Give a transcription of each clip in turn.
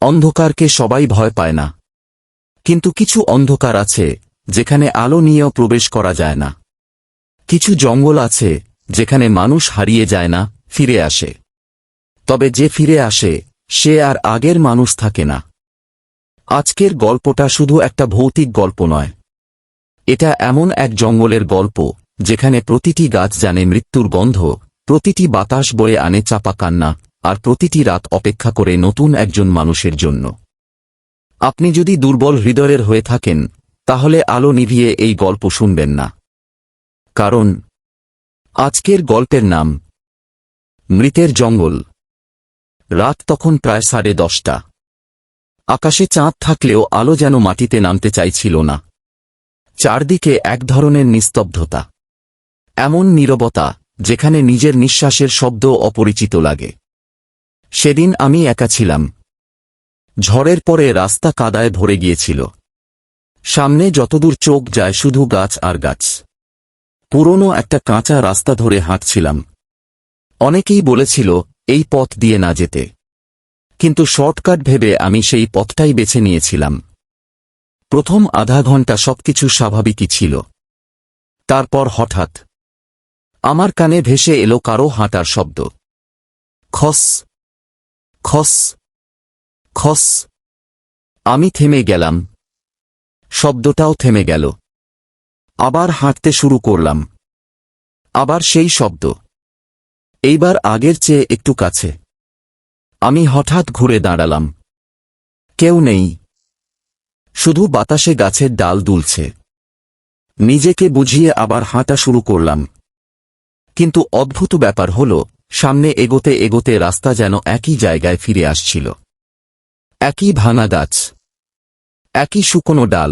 অন্ধকারকে সবাই ভয় পায় না, কিন্তু কিছু অন্ধকার আছে যেখানে আলো নিয়েও প্রবেশ করা যায় না। কিছু জঙ্গল আছে যেখানে মানুষ হারিয়ে যায় না, ফিরে আসে। তবে যে ফিরে আসে সে আর আগের মানুষ থাকে না। আজকের গল্পটা শুধু একটা ভৌতিক গল্প নয়, এটা এমন এক জঙ্গলের গল্প যেখানে প্রতিটি গাছ জানে মৃত্যুর গন্ধ, প্রতিটি বাতাস বয়ে আনে চাপা কান্না, আর প্রতিটি রাত অপেক্ষা করে নতুন একজন মানুষের জন্য। আপনি যদি দুর্বল হৃদয়ের হয়ে থাকেন তাহলে আলো নিভিয়ে এই গল্প শুনবেন না। কারণ আজকের গল্পের নাম মৃতের জঙ্গল। রাত তখন প্রায় 10:30। আকাশে চাঁদ থাকলেও আলো যেন মাটিতে নামতে চাইছিল না। চারদিকে এক ধরনের নিস্তব্ধতা, এমন নীরবতা যেখানে নিজের নিঃশ্বাসের শব্দ অপরিচিত লাগে। সেদিন আমি একা ছিলাম। ঝড়ের পরে রাস্তা কাদায় ভরে গিয়েছিল। সামনে যতদূর চোখ যায় শুধু গাছ আর গাছ। পুরনো একটা কাঁচা রাস্তা ধরে হাঁটছিলাম। অনেকেই বলেছিল এই পথ দিয়ে না যেতে, কিন্তু শর্টকাট ভেবে আমি সেই পথটাই বেছে নিয়েছিলাম। প্রথম আধা ঘন্টা সবকিছু স্বাভাবিকই ছিল। তারপর হঠাৎ আমার কানে ভেসে এলো কারো হাঁটার শব্দ। খস খস খস। আমি থেমে গেলাম। শব্দটাও থেমে গেল। আবার হাঁটতে শুরু করলাম। আবার সেই শব্দ, এইবার আগের চেয়ে একটু কাছে। আমি হঠাৎ ঘুরে দাঁড়ালাম। কেউ নেই, শুধু বাতাসে গাছের ডাল দুলছে। নিজেকে বুঝিয়ে আবার হাঁটা শুরু করলাম। কিন্তু অদ্ভুত ব্যাপার হল, সামনে এগোতে এগোতে রাস্তা যেন একই জায়গায় ফিরে আসছিল। একই ভাঙা গাছ, একই শুকনো ডাল,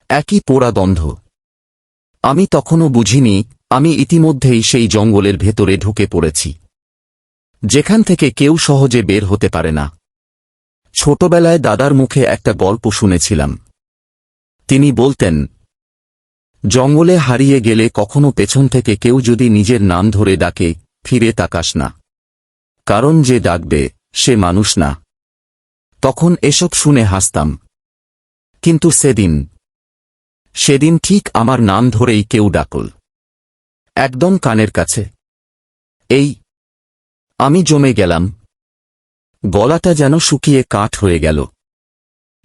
একই পোড়া গন্ধ। আমি তখনও বুঝিনি আমি ইতিমধ্যেই সেই জঙ্গলের ভেতরে ঢুকে পড়েছি, যেখান থেকে কেউ সহজে বের হতে পারে না। ছোটবেলায় দাদার মুখে একটা গল্প শুনেছিলাম। তিনি বলতেন, জঙ্গলে হারিয়ে গেলে কখনো পেছন থেকে কেউ যদি নিজের নাম ধরে ডাকে ফিরে তাকাস না, কারণ যে ডাকবে সে মানুষ না। তখন এসব শুনে হাসতাম। কিন্তু সেদিন ঠিক আমার নাম ধরেই কেউ ডাকল, একদম কানের কাছে। এই আমি জমে গেলাম। গলাটা যেন শুকিয়ে কাঠ হয়ে গেল।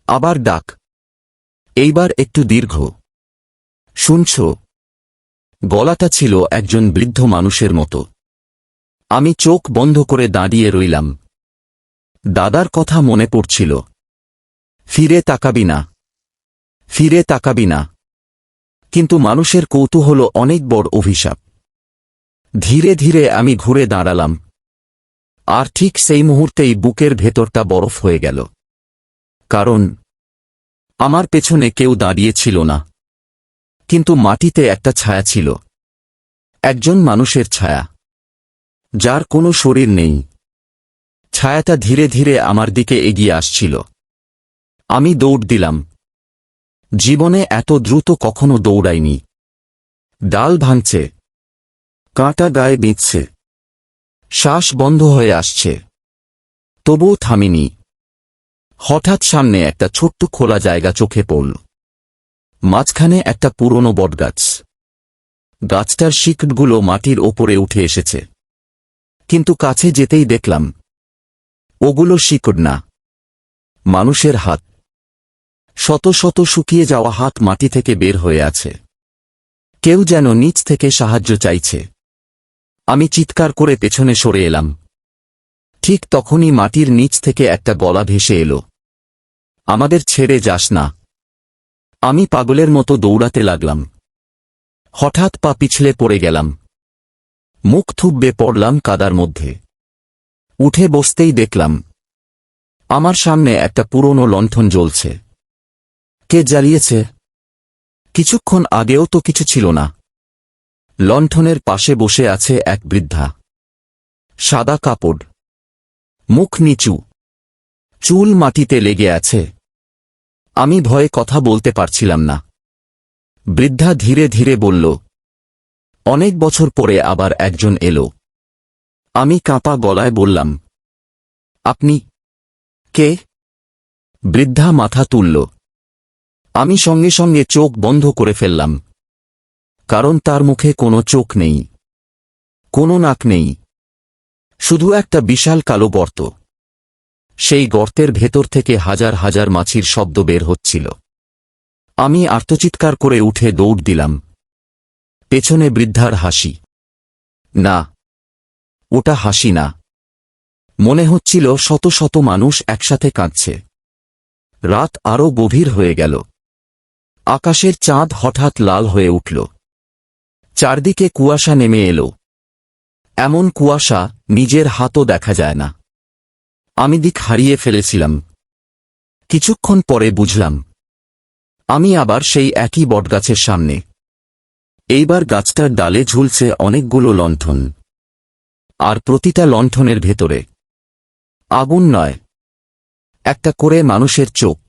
আবার ডাক, এইবার একটু দীর্ঘ। শুনছ? গলাটা ছিল একজন বৃদ্ধ মানুষের মতো। আমি চোখ বন্ধ করে দাঁড়িয়ে রইলাম। দাদার কথা মনে পড়ছিল। ফিরে তাকাবি না, ফিরে তাকাবি না। কিন্তু মানুষের কৌতূহল অনেক বড় অভিশাপ। ধীরে ধীরে আমি ঘুরে দাঁড়ালাম। আর ঠিক সেই মুহূর্তেই বুকের ভেতরটা বরফ হয়ে গেল। কারণ আমার পেছনে কেউ দাঁড়িয়ে ছিল না, কিন্তু মাটিতে একটা ছায়া ছিল। একজন মানুষের ছায়া, যার কোনো শরীর নেই। ছায়াটা ধীরে ধীরে আমার দিকে এগিয়ে আসছিল। আমি দৌড় দিলাম। জীবনে এত দ্রুত কখনো দৌড়াইনি। ডাল ভাঙছে, কাঁটা গায়ে বিঁধছে, শ্বাস বন্ধ হয়ে আসছে, তবুও থামিনি। হঠাৎ সামনে একটা ছোট্ট খোলা জায়গা চোখে পড়ল। মাঝখানে একটা পুরনো বটগাছ। গাছটার শিকড়গুলো মাটির ওপরে উঠে এসেছে। কিন্তু কাছে যেতেই দেখলাম ওগুলো শিকড় না, মানুষের হাত। শত শত শুকিয়ে যাওয়া হাত মাটি থেকে বের হয়ে আছে। কেউ যেন নিচ থেকে সাহায্য চাইছে। আমি চিৎকার করে পেছনে সরে এলাম। ঠিক তখনই মাটির নিচ থেকে একটা গলা ভেসে এলো, আমাদের ছেড়ে যাস না। আমি পাগলের মতো দৌড়াতে লাগলাম। হঠাৎ পা পিছলে পড়ে গেলাম। মুখ থুবড়ে পড়লাম কাদার মধ্যে। উঠে বসতেই দেখলাম আমার সামনে একটা পুরনো লণ্ঠন জ্বলছে। কে জ্বালিয়েছে? কিছুক্ষণ আগেও তো কিছু ছিল না। লণ্ঠনের পাশে বসে আছে এক বৃদ্ধা। সাদা কাপড়, মুখ নিচু, চুল মাটিতে লেগে আছে। আমি ভয়ে কথা বলতে পারছিলাম না। বৃদ্ধা ধীরে ধীরে বলল, অনেক বছর পরে আবার একজন এলো। আমি কাঁপা গলায় বললাম, আপনি কে? বৃদ্ধা মাথা তুলল। আমি সঙ্গে সঙ্গে চোখ বন্ধ করে ফেললাম, কারণ তার মুখে কোনো চোখ নেই, কোনো নাক নেই, শুধু একটা বিশাল কালো গর্ত। সেই গর্তের ভেতর থেকে হাজার হাজার মাছির শব্দ বের হচ্ছিল। আমি আর্তচিৎকার করে উঠে দৌড় দিলাম। পেছনে বৃদ্ধার হাসি। না, ওটা হাসি না। মনে হচ্ছিল শত শত মানুষ একসাথে কাঁদছে। রাত আরও গভীর হয়ে গেল। আকাশের চাঁদ হঠাৎ লাল হয়ে উঠল। চারদিকে কুয়াশা নেমে এলো, এমন কুয়াশা নিজের হাতও দেখা যায় না। আমি দিক হারিয়ে ফেলেছিলাম। কিছুক্ষণ পরে বুঝলাম, আমি আবার সেই একই বটগাছের সামনে। এইবার গাছটার ডালে ঝুলছে অনেকগুলো লণ্ঠন, আর প্রতিটা লণ্ঠনের ভেতরে আগুন নয়, একটা করে মানুষের চোখ।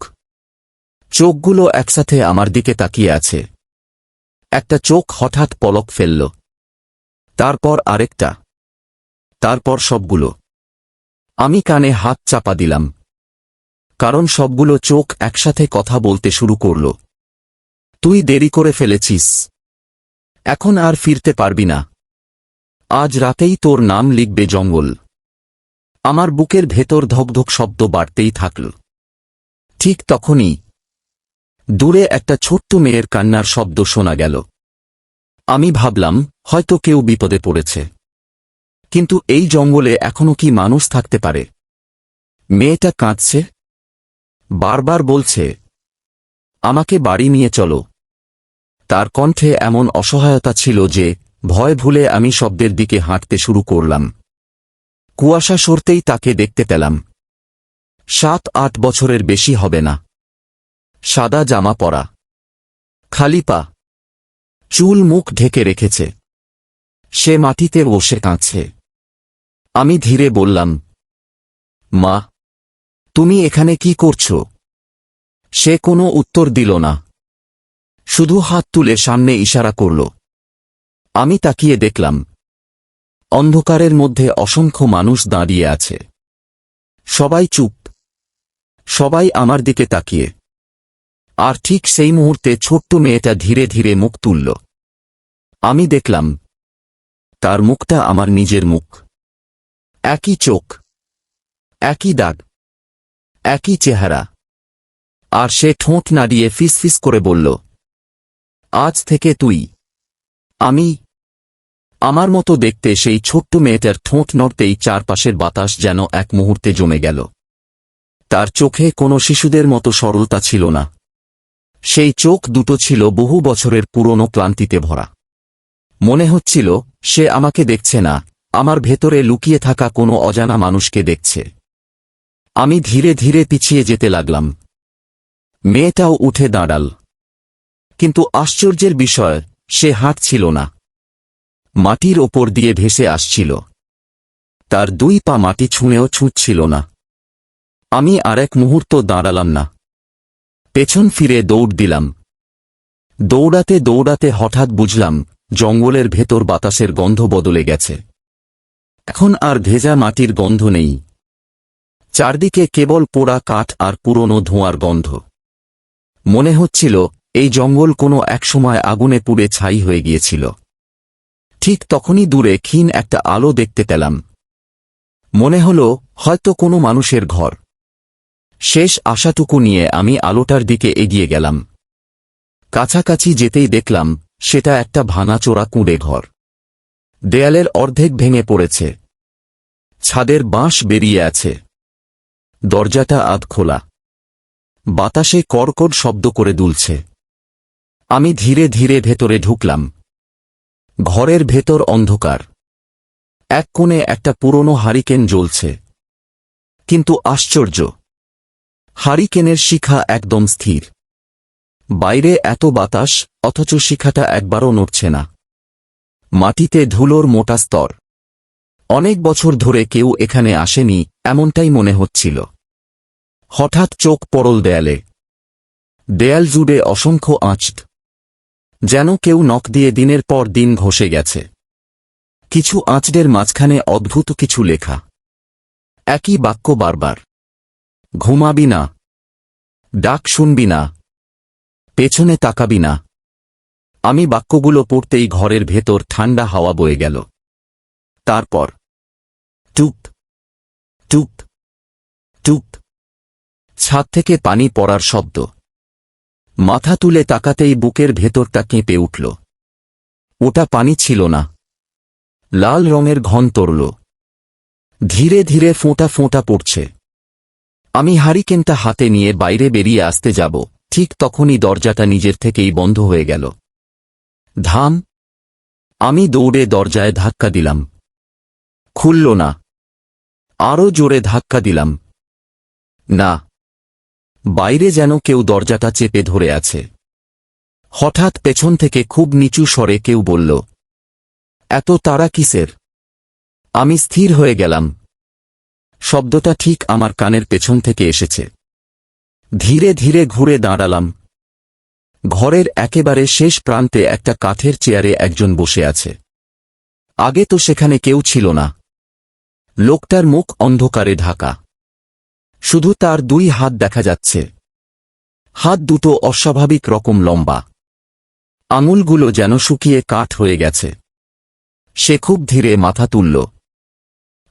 চোখগুলো একসাথে আমার দিকে তাকিয়ে আছে। একটা চোখ হঠাৎ পলক ফেলল, তারপর আরেকটা, তারপর সবগুলো। আমি কানে হাত চাপা দিলাম, কারণ সবগুলো চোখ একসাথে কথা বলতে শুরু করল। তুই দেরি করে ফেলেছিস, এখন আর ফিরতে পারবি না। আজ রাতেই তোর নাম লিখবে জঙ্গল। আমার বুকের ভেতর ধকধক শব্দ বাড়তেই থাকল। ঠিক তখনই দূরে একটা ছোট্ট মেয়ের কান্নার শব্দ শোনা গেল। আমি ভাবলাম হয়তো কেউ বিপদে পড়েছে, কিন্তু এই জঙ্গলে এখনো কি মানুষ থাকতে পারে? মেয়েটা কাঁদছে, বারবার বলছে, আমাকে বাড়ি নিয়ে চলো। তার কণ্ঠে এমন অসহায়তা ছিল যে ভয় ভুলে আমি শব্দের দিকে হাঁটতে শুরু করলাম। কুয়াশা সরতেই তাকে দেখতে পেলাম। 7-8 বছরের বেশি হবে না। সাদা জামা পরা, খালি পা, চুল মুখ ঢেকে রেখেছে। সে মাটিতে বসে কাঁদছে। আমি ধীরে বললাম, মা, তুমি এখানে কি করছো? সে কোনো উত্তর দিল না, শুধু হাত তুলে সামনে ইশারা করল। আমি তাকিয়ে দেখলাম, অন্ধকারের মধ্যে অসংখ্য মানুষ দাঁড়িয়ে আছে। সবাই চুপ, সবাই আমার দিকে তাকিয়ে। আর ঠিক সেই মুহূর্তে ছোট্ট মেয়েটা ধীরে ধীরে মুখ তুলল। আমি দেখলাম, তার মুখটা আমার নিজের মুখ। একই চোখ, একই দাগ, একই চেহারা। আর সে ঠোঁট নাড়িয়ে ফিসফিস করে বলল, আজ থেকে তুই আমি। আমার মতো দেখতে সেই ছোট্ট মেয়েটার ঠোঁট নড়তেই চারপাশের বাতাস যেন এক মুহূর্তে জমে গেল। তার চোখে কোনো শিশুদের মতো সরলতা ছিল না। সেই চোখ দুটো ছিল বহু বছরের পুরনো ক্লান্তিতে ভরা। মনে হচ্ছিল সে আমাকে দেখছে না, আমার ভেতরে লুকিয়ে থাকা কোনো অজানা মানুষকে দেখছে। আমি ধীরে ধীরে পিছিয়ে যেতে লাগলাম। মেয়েটাও উঠে দাঁড়াল, কিন্তু আশ্চর্যের বিষয়, সে হাঁটছিল না, মাটির ওপর দিয়ে ভেসে আসছিল। তার 2 পা মাটি ছুঁয়েও ছুঁচ্ছিল না। আমি আরেক মুহূর্ত দাঁড়ালাম না, পেছন ফিরে দৌড় দিলাম। দৌড়াতে দৌড়াতে হঠাৎ বুঝলাম জঙ্গলের ভেতর বাতাসের গন্ধ বদলে গেছে। এখন আর ভেজা মাটির গন্ধ নেই। চারদিকে কেবল পোড়া কাঠ আর পুরনো ধোঁয়ার গন্ধ। মনে হচ্ছিল এই জঙ্গল কোনো একসময় আগুনে পুড়ে ছাই হয়ে গিয়েছিল। ঠিক তখনই দূরে ক্ষীণ একটা আলো দেখতে পেলাম। মনে হল হয়তো কোনো মানুষের ঘর। শেষ আশাটুকু নিয়ে আমি আলোটার দিকে এগিয়ে গেলাম। কাছাকাছি যেতেই দেখলাম সেটা একটা ভাঙাচোরা কুঁড়ে ঘর। দেয়ালের অর্ধেক ভেঙে পড়েছে, ছাদের বাঁশ বেরিয়ে আছে, দরজাটা আধ খোলা, বাতাসে কড়কড় শব্দ করে দুলছে। আমি ধীরে ধীরে ভেতরে ঢুকলাম। ঘরের ভেতর অন্ধকার। এক কোণে একটা পুরনো হারিকেন জ্বলছে, কিন্তু আশ্চর্য, হারিকেনের শিখা একদম স্থির। বাইরে এত বাতাস, অথচ শিখাটা একবারও নড়ছে না। মাটিতে ধুলোর মোটা স্তর। অনেক বছর ধরে কেউ এখানে আসেনি এমনটাই মনে হচ্ছিল। হঠাৎ চোখ পড়ল দেয়ালে। দেয়াল জুড়ে অসংখ্য আঁচ, যেন কেউ নখ দিয়ে দিনের পর দিন ঘষে গেছে। কিছু আঁচড়ের মাঝখানে অদ্ভুত কিছু লেখা। একই বাক্য বারবার, ঘুমাবি না, ডাক শুনবি না, পেছনে তাকাবি না। আমি বাক্যগুলো পড়তেই ঘরের ভেতর ঠান্ডা হাওয়া বয়ে গেল। তারপর টুপ টুপ টুপ, ছাদ থেকে পানি পড়ার শব্দ। মাথা তুলে তাকাতেই বুকের ভেতরটা কেঁপে উঠল। ওটা পানি ছিল না, লাল রঙের ঘন তরল, ধীরে ধীরে ফোঁটা ফোঁটা পড়ছে। আমি হারিকেনটা হাতে নিয়ে বাইরে বেরিয়ে আসতে যাব, ঠিক তখনই দরজাটা নিজের থেকেই বন্ধ হয়ে গেল। ধাম! আমি দৌড়ে দরজায় ধাক্কা দিলাম। খুলল না। আরও জোরে ধাক্কা দিলাম। না। বাইরে যেন কেউ দরজাটা চেপে ধরে আছে। হঠাৎ পেছন থেকে খুব নিচু স্বরে কেউ বলল, এত তাড়া কিসের? আমি স্থির হয়ে গেলাম। শব্দটা ঠিক আমার কানের পেছন থেকে এসেছে। ধীরে ধীরে ঘুরে দাঁড়ালাম। ঘরের একেবারে শেষ প্রান্তে একটা কাঠের চেয়ারে একজন বসে আছে। আগে তো সেখানে কেউ ছিল না। লোকটার মুখ অন্ধকারে ঢাকা। শুধু তার দুই হাত দেখা যাচ্ছে। হাত দুটো অস্বাভাবিক রকম লম্বা। আঙুলগুলো যেন শুকিয়ে কাঠ হয়ে গেছে। সে খুব ধীরে মাথা তুলল।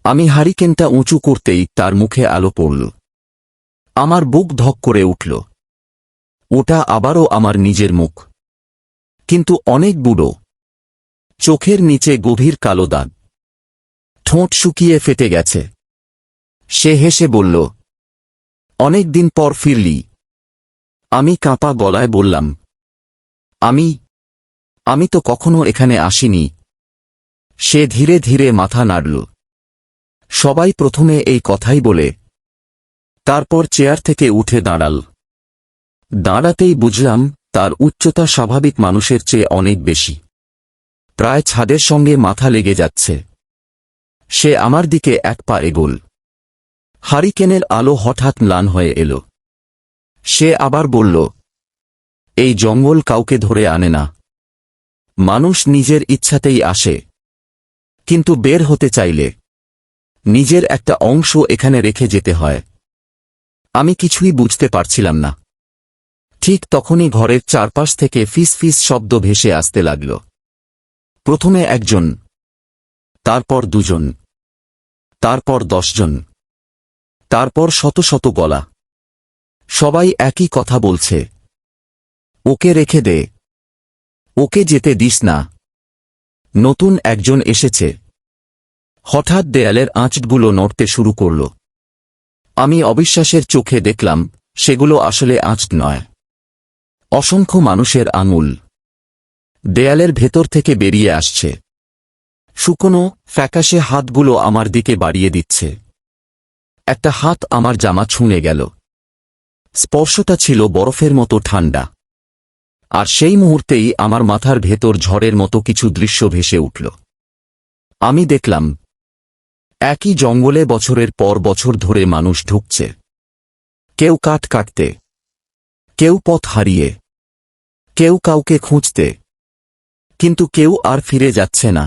আমি হারিকেনটা উঁচু করতেই তার মুখে আলো পড়ল। আমার বুক ধক করে উঠল। ওটা আবারও আমার নিজের মুখ, কিন্তু অনেক বুড়ো। চোখের নিচে গভীর কালো দাগ, ঠোঁট শুকিয়ে ফেটে গেছে। সে হেসে বলল, অনেক দিন পর ফিরলি। আমি কাঁপা গলায় বললাম, আমি তো কখনো এখানে আসিনি। সে ধীরে ধীরে মাথা নাড়ল। সবাই প্রথমে এই কথাই বলে। তারপর চেয়ার থেকে উঠে দাঁড়াল। দাঁড়াতেই বুঝলাম তার উচ্চতা স্বাভাবিক মানুষের চেয়ে অনেক বেশি। প্রায় ছাদের সঙ্গে মাথা লেগে যাচ্ছে। সে আমার দিকে এক পা এগোল। হারিকেনের আলো হঠাৎ ম্লান হয়ে এল। সে আবার বলল, এই জঙ্গল কাউকে ধরে আনে না। মানুষ নিজের ইচ্ছাতেই আসে। কিন্তু বের হতে চাইলে নিজের একটা অংশ এখানে রেখে যেতে হয়। আমি কিছুই বুঝতে পারছিলাম না। ঠিক তখনই ঘরের চারপাশ থেকে ফিস ফিস শব্দ ভেসে আসতে লাগল। প্রথমে একজন, তারপর দুজন, তারপর 10 জন, তারপর শত শত গলা। সবাই একই কথা বলছে, ওকে রেখে দে, ওকে যেতে দিস না। নতুন একজন এসেছে। হঠাৎ দেয়ালের আঁচগুলো নড়তে শুরু করল। আমি অবিশ্বাসের চোখে দেখলাম সেগুলো আসলে আঁচ নয়, অসংখ্য মানুষের আঙুল। দেয়ালের ভেতর থেকে বেরিয়ে আসছে। শুকনো ফ্যাকাশে হাতগুলো আমার দিকে বাড়িয়ে দিচ্ছে। একটা হাত আমার জামা ছুঁয়ে গেল। স্পর্শটা ছিল বরফের মতো ঠান্ডা। আর সেই মুহূর্তেই আমার মাথার ভেতর ঝড়ের মতো কিছু দৃশ্য ভেসে উঠল। আমি দেখলাম একই জঙ্গলে বছরের পর বছর ধরে মানুষ ঢুকছে। কেউ কাঠ কাটতে, কেউ পথ হারিয়ে, কেউ কাউকে খুঁজতে, কিন্তু কেউ আর ফিরে যাচ্ছে না।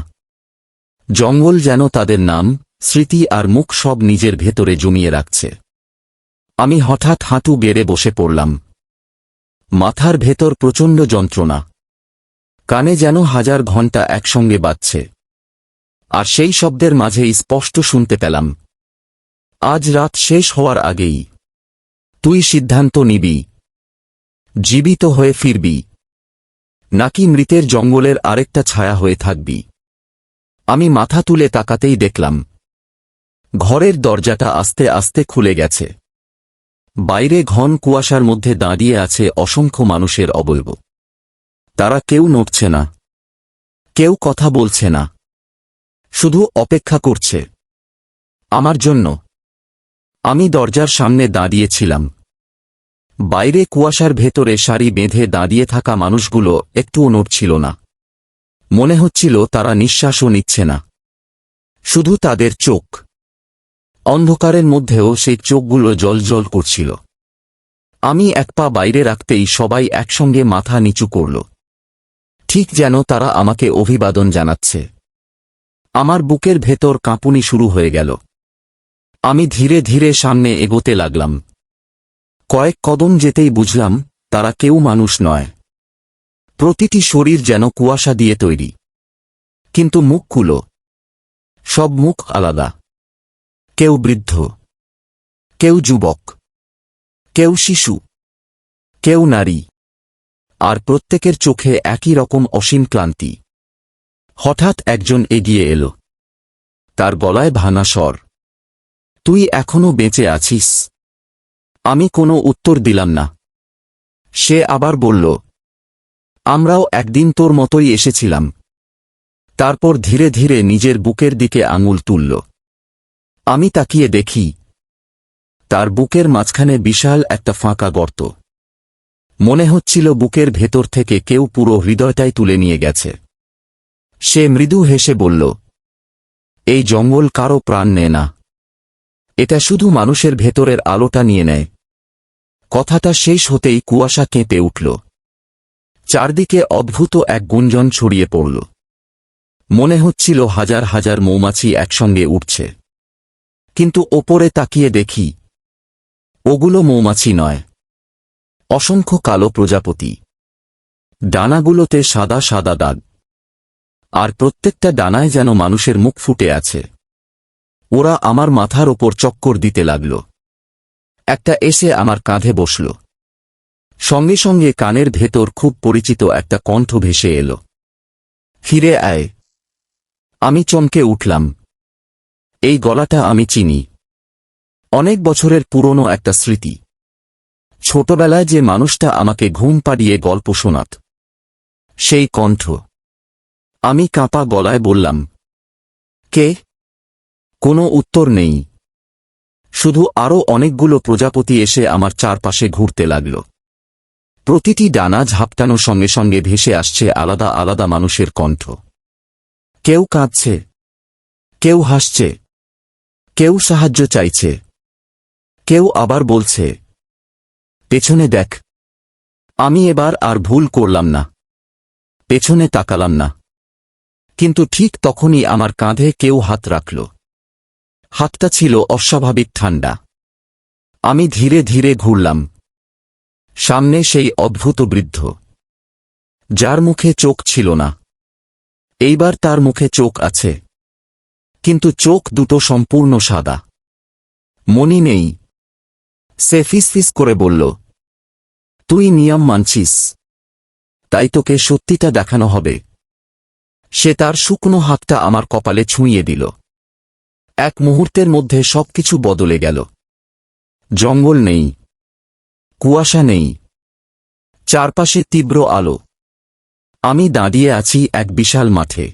জঙ্গল যেন তাদের নাম, স্মৃতি আর মুখ সব নিজের ভেতরে জমিয়ে রাখছে। আমি হঠাৎ হাঁটু গেড়ে বসে পড়লাম। মাথার ভেতর প্রচণ্ড যন্ত্রণা। কানে যেন 1000 ঘণ্টা একসঙ্গে বাজছে। আর সেই শব্দের মাঝেই স্পষ্ট শুনতে পেলাম, আজ রাত শেষ হওয়ার আগেই তুই সিদ্ধান্ত নিবি, জীবিত হয়ে ফিরবি, নাকি মৃতের জঙ্গলের আরেকটা ছায়া হয়ে থাকবি। আমি মাথা তুলে তাকাতেই দেখলাম ঘরের দরজাটা আস্তে আস্তে খুলে গেছে। বাইরে ঘন কুয়াশার মধ্যে দাঁড়িয়ে আছে অসংখ্য মানুষের অবয়ব। তারা কেউ নড়ছে না, কেউ কথা বলছে না, শুধু অপেক্ষা করছে আমার জন্য। আমি দরজার সামনে দাঁড়িয়েছিলাম। বাইরে কুয়াশার ভেতরে সারি বেঁধে দাঁড়িয়ে থাকা মানুষগুলো একটুও নড়ছিল না। মনে হচ্ছিল তারা নিঃশ্বাসও নিচ্ছে না। শুধু তাদের চোখ। অন্ধকারের মধ্যেও সেই চোখগুলো জ্বলজ্বল করছিল। আমি এক পা বাইরে রাখতেই সবাই একসঙ্গে মাথা নিচু করল, ঠিক যেন তারা আমাকে অভিবাদন জানাচ্ছে। আমার বুকের ভেতর কাঁপুনি শুরু হয়ে গেল। আমি ধীরে ধীরে সামনে এগোতে লাগলাম। কয়েক কদম যেতেই বুঝলাম তারা কেউ মানুষ নয়। প্রতিটি শরীর যেন কুয়াশা দিয়ে তৈরি, কিন্তু মুখগুলো সব মুখ আলাদা। কেউ বৃদ্ধ, কেউ যুবক, কেউ শিশু, কেউ নারী, আর প্রত্যেকের চোখে একই রকম অসীম ক্লান্তি। হঠাৎ একজন এগিয়ে এলো, তার গলায় ভাঙা স্বর, তুই এখনো বেঁচে আছিস? আমি কোনো উত্তর দিলাম না। সে আবার বলল, আমরাও একদিন তোর মতোই এসেছিলাম। তারপর ধীরে ধীরে নিজের বুকের দিকে আঙুল তুলল। আমি তাকিয়ে দেখি, তার বুকের মাঝখানে বিশাল একটা ফাঁকা গর্ত। মনে হচ্ছিল বুকের ভেতর থেকে কেউ পুরো হৃদয়টাই তুলে নিয়ে গেছে। সে মৃদু হেসে বলল, এই জঙ্গল কারো প্রাণ নেয় না, এটা শুধু মানুষের ভেতরের আলোটা নিয়ে নেয়। কথাটা শেষ হতেই কুয়াশা কেঁপে উঠল। চারদিকে অদ্ভুত এক গুঞ্জন ছড়িয়ে পড়ল। মনে হচ্ছিল হাজার হাজার মৌমাছি একসঙ্গে উঠছে। কিন্তু ওপরে তাকিয়ে দেখি, ওগুলো মৌমাছি নয়, অসংখ্য কালো প্রজাপতি। ডানাগুলোতে সাদা সাদা দাগ, আর প্রত্যেকটা ডানায় যেন মানুষের মুখ ফুটে আছে। ওরা আমার মাথার ওপর চক্কর দিতে লাগল। একটা এসে আমার কাঁধে বসল। সঙ্গে সঙ্গে কানের ভেতর খুব পরিচিত একটা কণ্ঠ ভেসে এলো, ফিরে আয়। আমি চমকে উঠলাম। এই গলাটা আমি চিনি। অনেক বছরের পুরনো একটা স্মৃতি। ছোটবেলায় যে মানুষটা আমাকে ঘুম পাড়িয়ে গল্প শোনাত, সেই কণ্ঠ। আমি কাঁপা গলায় বললাম, কে? কোনো উত্তর নেই, শুধু আরও অনেকগুলো প্রজাপতি এসে আমার চারপাশে ঘুরতে লাগল। প্রতিটি ডানা ঝাপটানোর সঙ্গে সঙ্গে ভেসে আসছে আলাদা আলাদা মানুষের কণ্ঠ। কেউ কাঁদছে, কেউ হাসছে, কেউ সাহায্য চাইছে, কেউ আবার বলছে, পেছনে দেখ। আমি এবার আর ভুল করলাম না, পেছনে তাকালাম না। কিন্তু ঠিক তখনই আমার কাঁধে কেউ হাত রাখল। হাতটা ছিল অস্বাভাবিক ঠান্ডা। আমি ধীরে ধীরে ঘুরলাম। সামনে সেই অদ্ভুত বৃদ্ধ, যার মুখে চোখ ছিল না। এইবার তার মুখে চোখ আছে, কিন্তু চোখ দুটো সম্পূর্ণ সাদা, মনি নেই। সে ফিসফিস করে বলল, তুই নিয়ম মানছিস, তাই তোকে সত্যিটা দেখানো হবে। সে তার শুকনো হাতটা আমার কপালে ছুঁয়ে দিল। এক মুহূর্তের মধ্যে সবকিছু বদলে গেল। জঙ্গল নেই, কুয়াশা নেই, চারপাশে তীব্র আলো। আমি দাঁড়িয়ে আছি এক বিশাল মাঠে।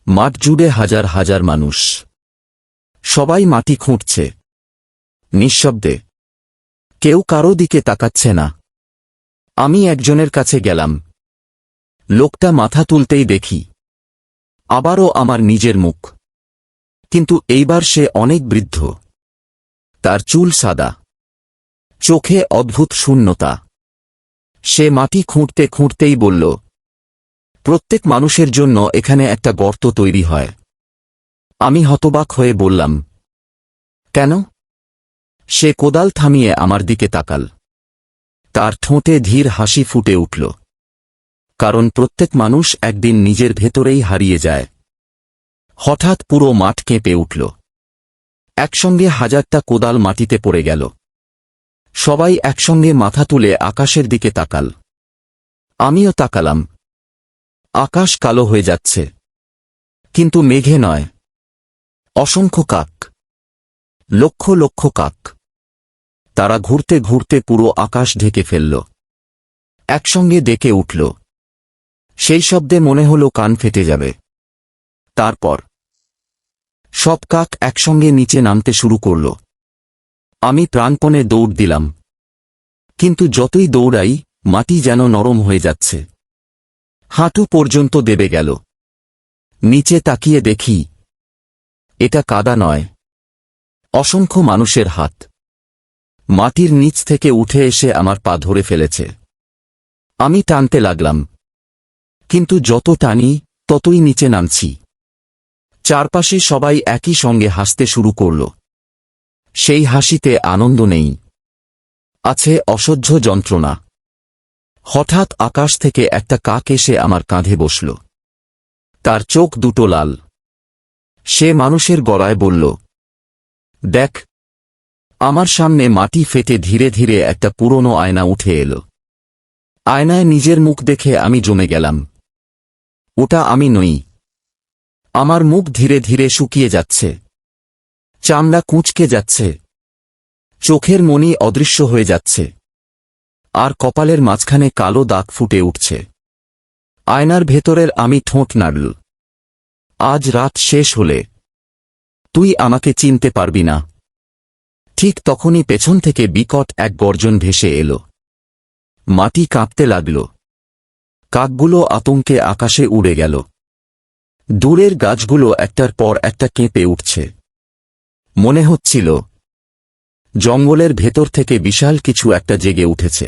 মাঠ জুড়ে হাজার হাজার মানুষ। সবাই মাটি খুঁড়ছে, নিঃশব্দে। কেউ কারো দিকে তাকাচ্ছে না। আমি একজনের কাছে গেলাম। লোকটা মাথা তুলতেই দেখি আবারও আমার নিজের মুখ, কিন্তু এইবার সে অনেক বৃদ্ধ। তার চুল সাদা, চোখে অদ্ভুত শূন্যতা। সে মাটি খুঁড়তে খুঁড়তেই বলল, প্রত্যেক মানুষের জন্য এখানে একটা গর্ত তৈরি হয়। আমি হতবাক হয়ে বললাম, কেন? সে কোদাল থামিয়ে আমার দিকে তাকাল। তার ঠোঁটে ধীর হাসি ফুটে উঠল। কারণ প্রত্যেক মানুষ একদিন নিজের ভেতরেই হারিয়ে যায়। হঠাৎ পুরো মাঠ কেঁপে উঠল। একসঙ্গে হাজারটা কোদাল মাটিতে পড়ে গেল। সবাই একসঙ্গে মাথা তুলে আকাশের দিকে তাকাল। আমিও তাকালাম। আকাশ কালো হয়ে যাচ্ছে, কিন্তু মেঘে নয়, অসংখ্য কাক, লক্ষ লক্ষ কাক। তারা ঘুরতে ঘুরতে পুরো আকাশ ঢেকে ফেলল। একসঙ্গে ডেকে উঠল। সেই শব্দে মনে হলো কান ফেটে যাবে। তারপর সব কাক একসঙ্গে নিচে নামতে শুরু করল। আমি প্রাণপণে দৌড় দিলাম, কিন্তু যতই দৌড়াই মাটি যেন নরম হয়ে যাচ্ছে। হাঁটু পর্যন্ত দেবে গেল। নিচে তাকিয়ে দেখি, এটা কাদা নয়, অসংখ্য মানুষের হাত। মাটির নিচ থেকে উঠে এসে আমার পা ধরে ফেলেছে। আমি টানতে লাগলাম, কিন্তু যত টানি ততই নিচে নামছি। চারপাশে সবাই একই সঙ্গে হাসতে শুরু করল। সেই হাসিতে আনন্দ নেই, আছে অসহ্য যন্ত্রণা। হঠাৎ আকাশ থেকে একটা কাক এসে আমার কাঁধে বসল। তার চোখ দুটো লাল। সে মানুষের গলায় বলল, দেখ। আমার সামনে মাটি ফেটে ধীরে ধীরে একটা পুরনো আয়না উঠে এলো। আয়নায় নিজের মুখ দেখে আমি জমে গেলাম। ওটা আমি নই। আমার মুখ ধীরে ধীরে শুকিয়ে যাচ্ছে, চামড়া কুঁচকে যাচ্ছে, চোখের মণি অদৃশ্য হয়ে যাচ্ছে, আর কপালের মাঝখানে কালো দাগ ফুটে উঠছে। আয়নার ভেতরের আমি ঠোঁট নাড়ল। আজ রাত শেষ হলে তুই আমাকে চিনতে পারবি না। ঠিক তখনই পেছন থেকে বিকট এক গর্জন ভেসে এলো। মাটি কাঁপতে লাগল। কাকগুলো আতঙ্কে আকাশে উড়ে গেল। দূরের গাছগুলো একটার পর একটা কেঁপে উঠছে। মনে হচ্ছিল জঙ্গলের ভেতর থেকে বিশাল কিছু একটা জেগে উঠেছে।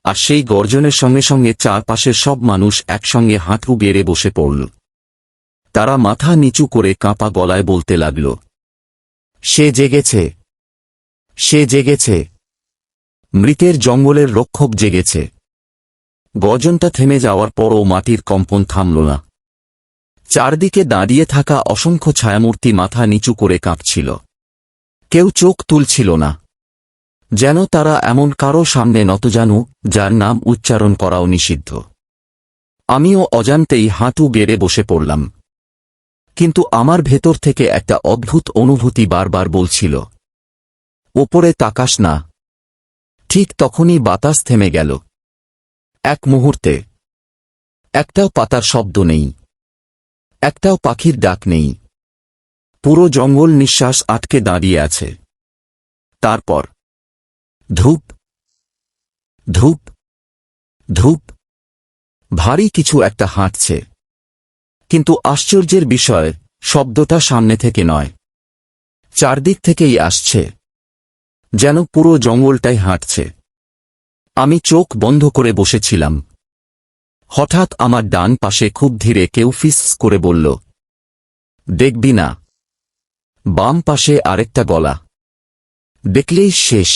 আর সেই গর্জনের সঙ্গে সঙ্গে চারপাশের সব মানুষ একসঙ্গে হাঁটু গেড়ে বসে পড়ল। তারা মাথা নিচু করে কাঁপা গলায় বলতে লাগল, সে জেগেছে, সে জেগেছে। মৃতের জঙ্গলের রক্ষক জেগেছে। গর্জনটা থেমে যাওয়ার পরও মাটির কম্পন থামল না। চারদিকে দাঁড়িয়ে থাকা অসংখ্য ছায়ামূর্তি মাথা নিচু করে কাঁপছিল। কেউ চোখ তুলছিল না, যেন তারা এমন কারো সামনে নতজানু যার নাম উচ্চারণ করাও নিষিদ্ধ। আমিও অজান্তেই হাঁটু গেড়ে বসে পড়লাম। কিন্তু আমার ভেতর থেকে একটা অদ্ভুত অনুভূতি বারবার বলছিল, ওপরে তাকাস না। ঠিক তখনই বাতাস থেমে গেল। এক মুহূর্তে একটাও পাতার শব্দ নেই, একটাও পাখির ডাক নেই। পুরো জঙ্গল নিঃশ্বাস আটকে দাঁড়িয়ে আছে। তারপর ধূপ, ধূপ, ধূপ। ভারী কিছু একটা হাঁটছে। কিন্তু আশ্চর্যের বিষয়, শব্দটা সামনে থেকে নয়, চারদিক থেকেই আসছে। যেন পুরো জঙ্গলটাই হাঁটছে। আমি চোখ বন্ধ করে বসেছিলাম। হঠাৎ আমার ডান পাশে খুব ধীরে কেউ ফিস করে বলল, দেখবি না। বাম পাশে আরেকটা গলা, দেখলেই শেষ।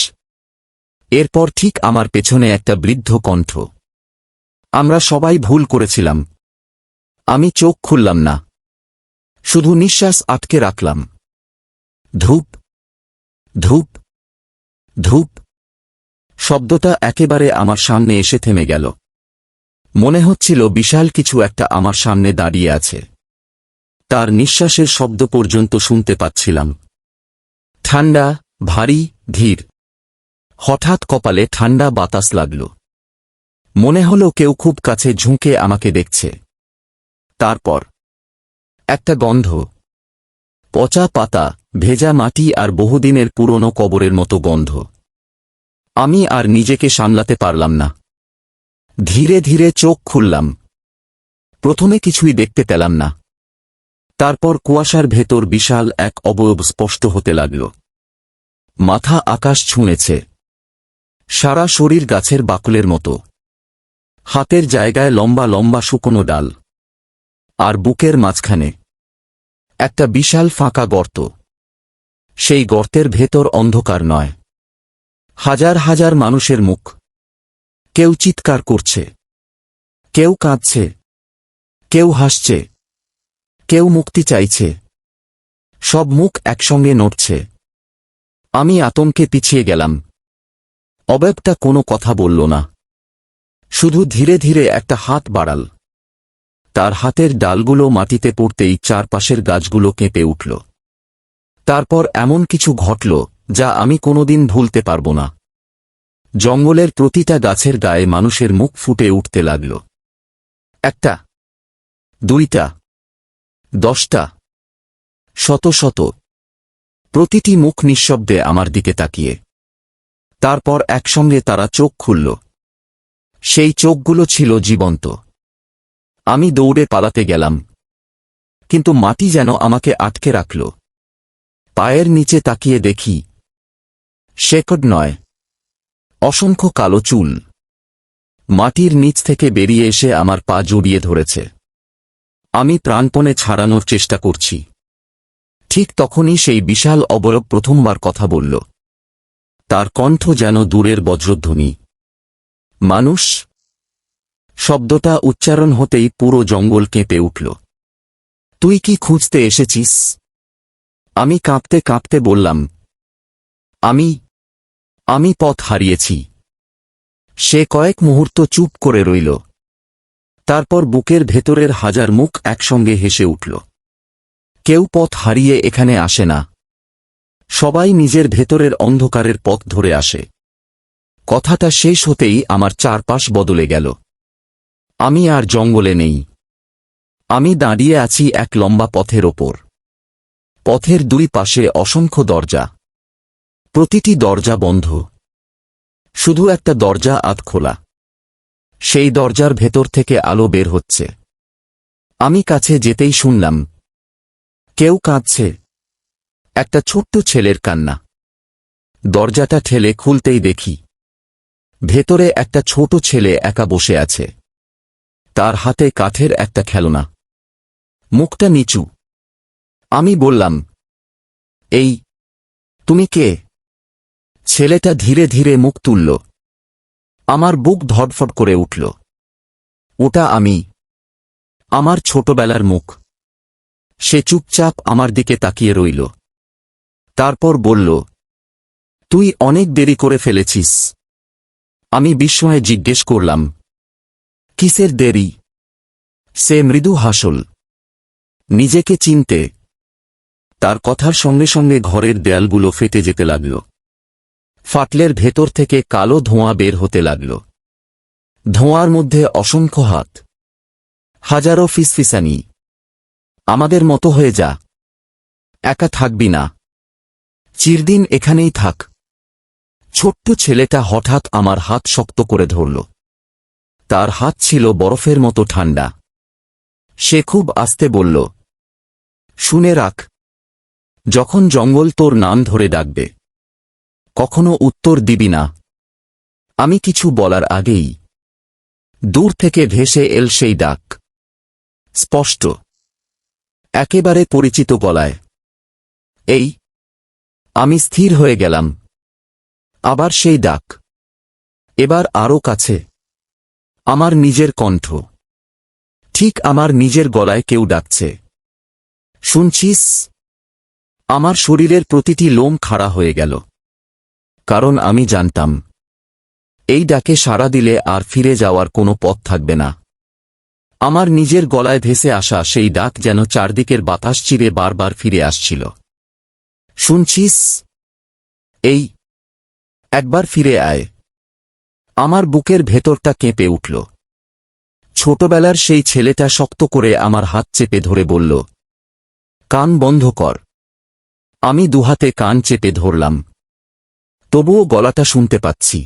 এরপর ঠিক আমার পেছনে একটা বৃদ্ধ কণ্ঠ, আমরা সবাই ভুল করেছিলাম। আমি চোখ খুললাম না, শুধু নিঃশ্বাস আটকে রাখলাম। ধূপ, ধূপ, ধূপ। শব্দটা একেবারে আমার সামনে এসে থেমে গেল। মনে হচ্ছিল বিশাল কিছু একটা আমার সামনে দাঁড়িয়ে আছে। তার নিঃশ্বাসের শব্দ পর্যন্ত শুনতে পাচ্ছিলাম। ঠান্ডা, ভারী, ধীর। হঠাৎ কপালে ঠান্ডা বাতাস লাগল। মনে হলো কেউ খুব কাছে ঝুঁকে আমাকে দেখছে। তারপর একটা গন্ধ, পচা পাতা, ভেজা মাটি আর বহুদিনের পুরনো কবরের মতো গন্ধ। আমি আর নিজেকে সামলাতে পারলাম না। ধীরে ধীরে চোখ খুললাম। প্রথমে কিছুই দেখতে পেলাম না। তারপর কুয়াশার ভেতর বিশাল এক অবয়ব স্পষ্ট হতে লাগল। মাথা আকাশ ছুঁয়েছে, সারা শরীর গাছের বাকলের মতো। হাতের জায়গায় লম্বা লম্বা শুকনো ডাল, আর বুকের মাঝখানে একটা বিশাল ফাঁকা গর্ত। সেই গর্তের ভেতর অন্ধকার নয়, হাজার হাজার মানুষের মুখ। কেউ চিৎকার করছে, কেউ কাঁদছে, কেউ হাসছে, কেউ মুক্তি চাইছে। সব মুখ একসঙ্গে নড়ছে। আমি আতঙ্কে পিছিয়ে গেলাম। অবয়বটা কোনো কথা বলল না, শুধু ধীরে ধীরে একটা হাত বাড়াল। তার হাতের ডালগুলো মাটিতে পড়তেই চারপাশের গাছগুলো কেঁপে উঠল। তারপর এমন কিছু ঘটল যা আমি কোনোদিন ভুলতে পারব না। জঙ্গলের প্রতিটা গাছের গায়ে মানুষের মুখ ফুটে উঠতে লাগল। একটা, দুইটা, 10টা, শত শত। প্রতিটি মুখ নিঃশব্দে আমার দিকে তাকিয়ে। তারপর একসঙ্গে তারা চোখ খুলল। সেই চোখগুলো ছিল জীবন্ত। আমি দৌড়ে পালাতে গেলাম, কিন্তু মাটি যেন আমাকে আটকে রাখল। পায়ের নিচে তাকিয়ে দেখি, শেকড় নয়, অসংখ্য কালো চুল মাটির নিচ থেকে বেরিয়ে এসে আমার পা জড়িয়ে ধরেছে। আমি প্রাণপণে ছাড়ানোর চেষ্টা করছি। ঠিক তখনই সেই বিশাল অবয়ব প্রথমবার কথা বলল। তার কণ্ঠ যেন দূরের বজ্রধ্বনি। মানুষ শব্দটা উচ্চারণ হতেই পুরো জঙ্গল কেঁপে উঠল। তুই কি খুঁজতে এসেছিস? আমি কাঁপতে কাঁপতে বললাম, আমি পথ হারিয়েছি। সে কয়েক মুহূর্ত চুপ করে রইল। তারপর বুকের ভেতরের হাজার মুখ একসঙ্গে হেসে উঠল। কেউ পথ হারিয়ে এখানে আসে না, সবাই নিজের ভেতরের অন্ধকারের পথ ধরে আসে। কথাটা শেষ হতেই আমার চারপাশ বদলে গেল। আমি আর জঙ্গলে নেই। আমি দাঁড়িয়ে আছি এক লম্বা পথের ওপর। পথের দুই পাশে অসংখ্য দরজা। প্রতিটি দরজা বন্ধ। শুধু একটা দরজা আধ খোলা। সেই দরজার ভেতর থেকে আলো বের হচ্ছে। আমি কাছে যেতেই শুনলাম কেউ কাঁদছে। একটা ছোট্ট ছেলের কান্না। দরজাটা ঠেলে খুলতেই দেখি ভেতরে একটা ছোট ছেলে একা বসে আছে। তার হাতে কাঠের একটা খেলনা, মুখটা নিচু। আমি বললাম, তুমি কে? ছেলেটা ধীরে ধীরে মুখ তুলল। আমার বুক ধড়ফড় করে উঠল। ওটা আমি, আমার ছোটবেলার মুখ। সে চুপচাপ আমার দিকে তাকিয়ে রইল। তারপর বলল, তুই অনেক দেরি করে ফেলেছিস। আমি বিস্ময়ে জিজ্ঞেস করলাম, কিসের দেরি? সে মৃদু হাসল। নিজেকে চিনতে। তার কথার সঙ্গে সঙ্গে ঘরের দেয়ালগুলো ফেটে যেতে লাগল। ফাটলের ভেতর থেকে কালো ধোঁয়া বের হতে লাগল। ধোঁয়ার মধ্যে অসংখ্য হাত, হাজারো ফিসফিসানি। আমাদের মতো হয়ে যা, একা থাকবি না, চিরদিন এখানেই থাক। ছোট্ট ছেলেটা হঠাৎ আমার হাত শক্ত করে ধরল। তার হাত ছিল বরফের মতো ঠান্ডা। সে খুব আস্তে বলল, শুনে রাখ, যখন জঙ্গল তোর নাম ধরে ডাকবে, কখনো উত্তর দিবি না। আমি কিছু বলার আগেই দূর থেকে ভেসে এল সেই ডাক। স্পষ্ট, একেবারে পরিচিত গলায়। আমি স্থির হয়ে গেলাম। আবার সেই ডাক। এবার আরও কাছে। আমার নিজের কণ্ঠ। ঠিক আমার নিজের গলায় কেউ ডাকছে। শুনছিস? আমার শরীরের প্রতিটি লোম খাড়া হয়ে গেল। কারণ আমি জানতাম, এই ডাকে সাড়া দিলে আর ফিরে যাওয়ার কোনো পথ থাকবে না। আমার নিজের গলায় ভেসে আসা সেই ডাক যেন চারদিকের বাতাস চিরে বারবার ফিরে আসছিল। শুনছিস? একবার ফিরে আয়। আমার বুকের ভেতরটা কেঁপে উঠল। ছোটবেলার সেই ছেলেটা শক্ত করে আমার হাত চেপে ধরে বলল, কান বন্ধ কর। আমি দুহাতে কান চেপে ধরলাম। তবুও গলাটা শুনতে পাচ্ছি,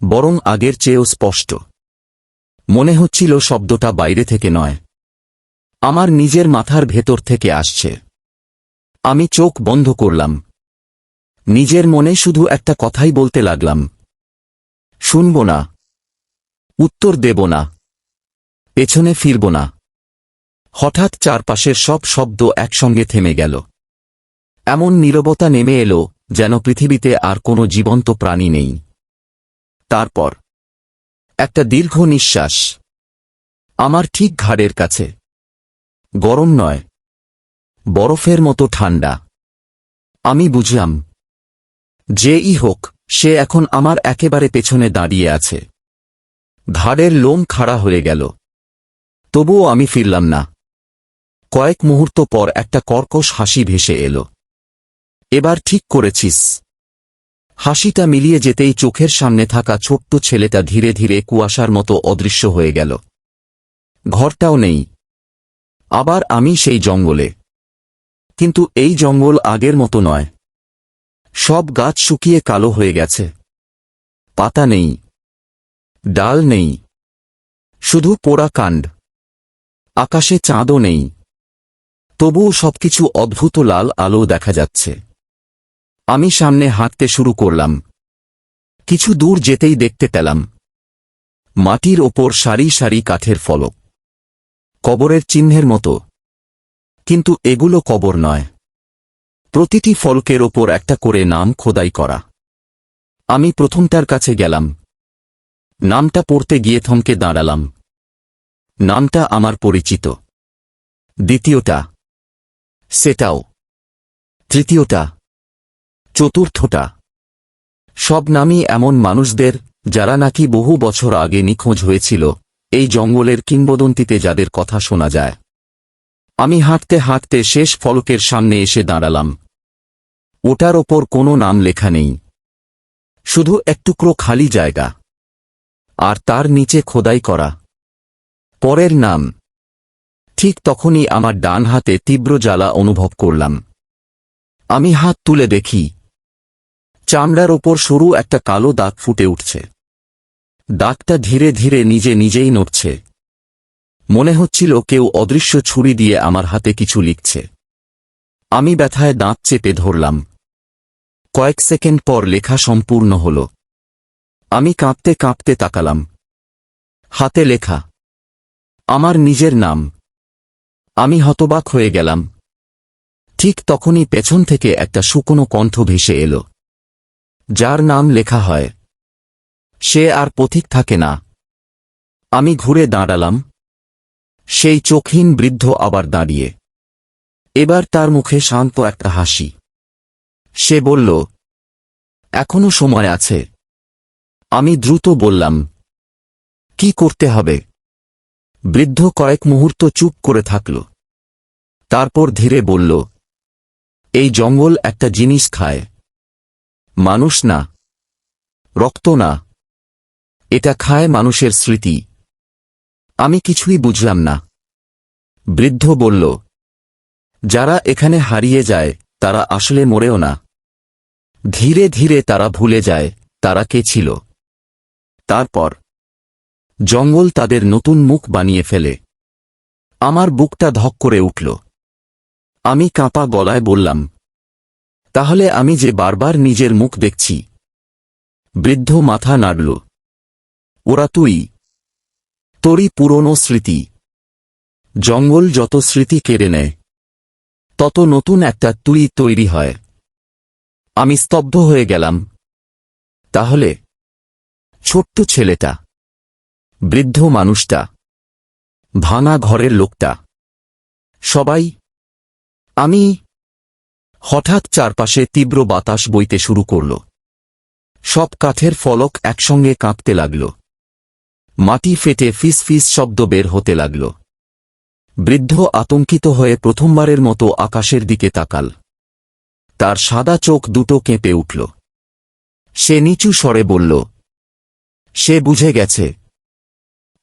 বরং আগের চেয়েও স্পষ্ট। মনে হচ্ছিল শব্দটা বাইরে থেকে নয়, আমার নিজের মাথার ভেতর থেকে আসছে। আমি চোখ বন্ধ করলাম। নিজের মনে শুধু একটা কথাই বলতে লাগলাম, শুনব না, উত্তর দেব না, পেছনে ফিরব না। হঠাৎ চারপাশের সব শব্দ একসঙ্গে থেমে গেল। এমন নীরবতা নেমে এলো যেন পৃথিবীতে আর কোনো জীবন্ত প্রাণী নেই। তারপর একটা দীর্ঘ নিঃশ্বাস। আমার ঠিক ঘাড়ের কাছে। গরম নয়, বরফের মতো ঠান্ডা। আমি বুঝলাম, যেই হোক, সে এখন আমার একেবারে পেছনে দাঁড়িয়ে আছে। ঘাড়ের লোম খাড়া হয়ে গেল। তবুও আমি ফিরলাম না। কয়েক মুহূর্ত পর একটা কর্কশ হাসি ভেসে এলো। এবার ঠিক করেছিস। হাসিটা মিলিয়ে যেতেই চোখের সামনে থাকা ছোট্ট ছেলেটা ধীরে ধীরে কুয়াশার মতো অদৃশ্য হয়ে গেল। ঘরটাও নেই। আবার আমি সেই জঙ্গলে। কিন্তু এই জঙ্গল আগের মতো নয়। সব গাছ শুকিয়ে কালো হয়ে গেছে। পাতা নেই, ডাল নেই, শুধু পোড়া কাণ্ড। আকাশে চাঁদও নেই। তবুও সবকিছু অদ্ভুত লাল আলো দেখা যাচ্ছে। আমি সামনে হাঁটতে শুরু করলাম। কিছু দূর যেতেই দেখতে পেলাম মাটির ওপর সারি সারি কাঠের ফলক, কবরের চিহ্নের মতো। কিন্তু এগুলো কবর নয়। প্রতিটি ফলকের ওপর একটা করে নাম খোদাই করা। আমি প্রথমটার কাছে গেলাম। নামটা পড়তে গিয়ে থমকে দাঁড়ালাম। নামটা আমার পরিচিত। দ্বিতীয়টা, সেটাও। তৃতীয়টা, চতুর্থটা। সব নামই এমন মানুষদের, যারা নাকি বহু বছর আগে নিখোঁজ হয়েছিল, এই জঙ্গলের কিংবদন্তিতে যাদের কথা শোনা যায়। আমি হাঁটতে হাঁটতে শেষ ফলকের সামনে এসে দাঁড়ালাম। ওটার ওপর কোনো নাম লেখা নেই, শুধু এক টুকরো খালি জায়গা, আর তার নিচে খোদাই করা পরের নাম। ঠিক তখনই আমার ডান হাতে তীব্র জ্বালা অনুভব করলাম। আমি হাত তুলে দেখি, চামড়ার ওপর সরু একটা কালো দাগ ফুটে উঠছে। দাগটা ধীরে ধীরে নিজে নিজেই নড়ছে। মনে হচ্ছিল কেউ অদৃশ্য ছুরি দিয়ে আমার হাতে কিছু লিখছে। আমি ব্যথায় দাঁত চেপে ধরলাম। কয়েক সেকেন্ড পর লেখা সম্পূর্ণ হল। আমি কাঁপতে কাঁপতে তাকালাম। হাতে লেখা আমার নিজের নাম। আমি হতবাক হয়ে গেলাম। ঠিক তখনই পেছন থেকে একটা শুকনো কণ্ঠ ভেসে এলো। যার নাম লেখা হয়, সে আর পথিক থাকে না। আমি ঘুরে দাঁড়ালাম। সেই চোখহীন বৃদ্ধ আবার দাঁড়িয়ে। এবার তার মুখে শান্ত একটা হাসি। সে বলল, এখনো সময় আছে। আমি দ্রুত বললাম, কি করতে হবে? বৃদ্ধ কয়েক মুহূর্ত চুপ করে থাকল। তারপর ধীরে বলল, এই জঙ্গল একটা জিনিস খায়, মানুষ না, রক্ত না। এটা খায় মানুষের স্মৃতি। আমি কিছুই বুঝলাম না। বৃদ্ধ বলল, যারা এখানে হারিয়ে যায় তারা আসলে মরেও না। ধীরে ধীরে তারা ভুলে যায় তারা কে ছিল। তারপর জঙ্গল তাদের নতুন মুখ বানিয়ে ফেলে। আমার বুকটা ধক করে উঠল। আমি কাঁপা গলায় বললাম, তাহলে আমি যে বারবার নিজের মুখ দেখছি? বৃদ্ধ মাথা নাড়ল। ওরা তুই, তোরই পুরনো স্মৃতি। জঙ্গল যত স্মৃতি কেড়ে নেয়, তত নতুন একটা তুই তৈরি হয়। আমি স্তব্ধ হয়ে গেলাম। তাহলে ছোট্ট ছেলেটা, বৃদ্ধ মানুষটা, ভাঙা ঘরের লোকটা, সবাই আমি? হঠাৎ চারপাশে তীব্র বাতাস বইতে শুরু করল। সব কাঠের ফলক একসঙ্গে কাঁপতে লাগল। মাটি ফেটে ফিস ফিস শব্দ বের হতে লাগল। বৃদ্ধ আতঙ্কিত হয়ে প্রথমবারের মতো আকাশের দিকে তাকাল। তার সাদা চোখ দুটো কেঁপে উঠল। সে নিচু স্বরে বলল, সে বুঝে গেছে।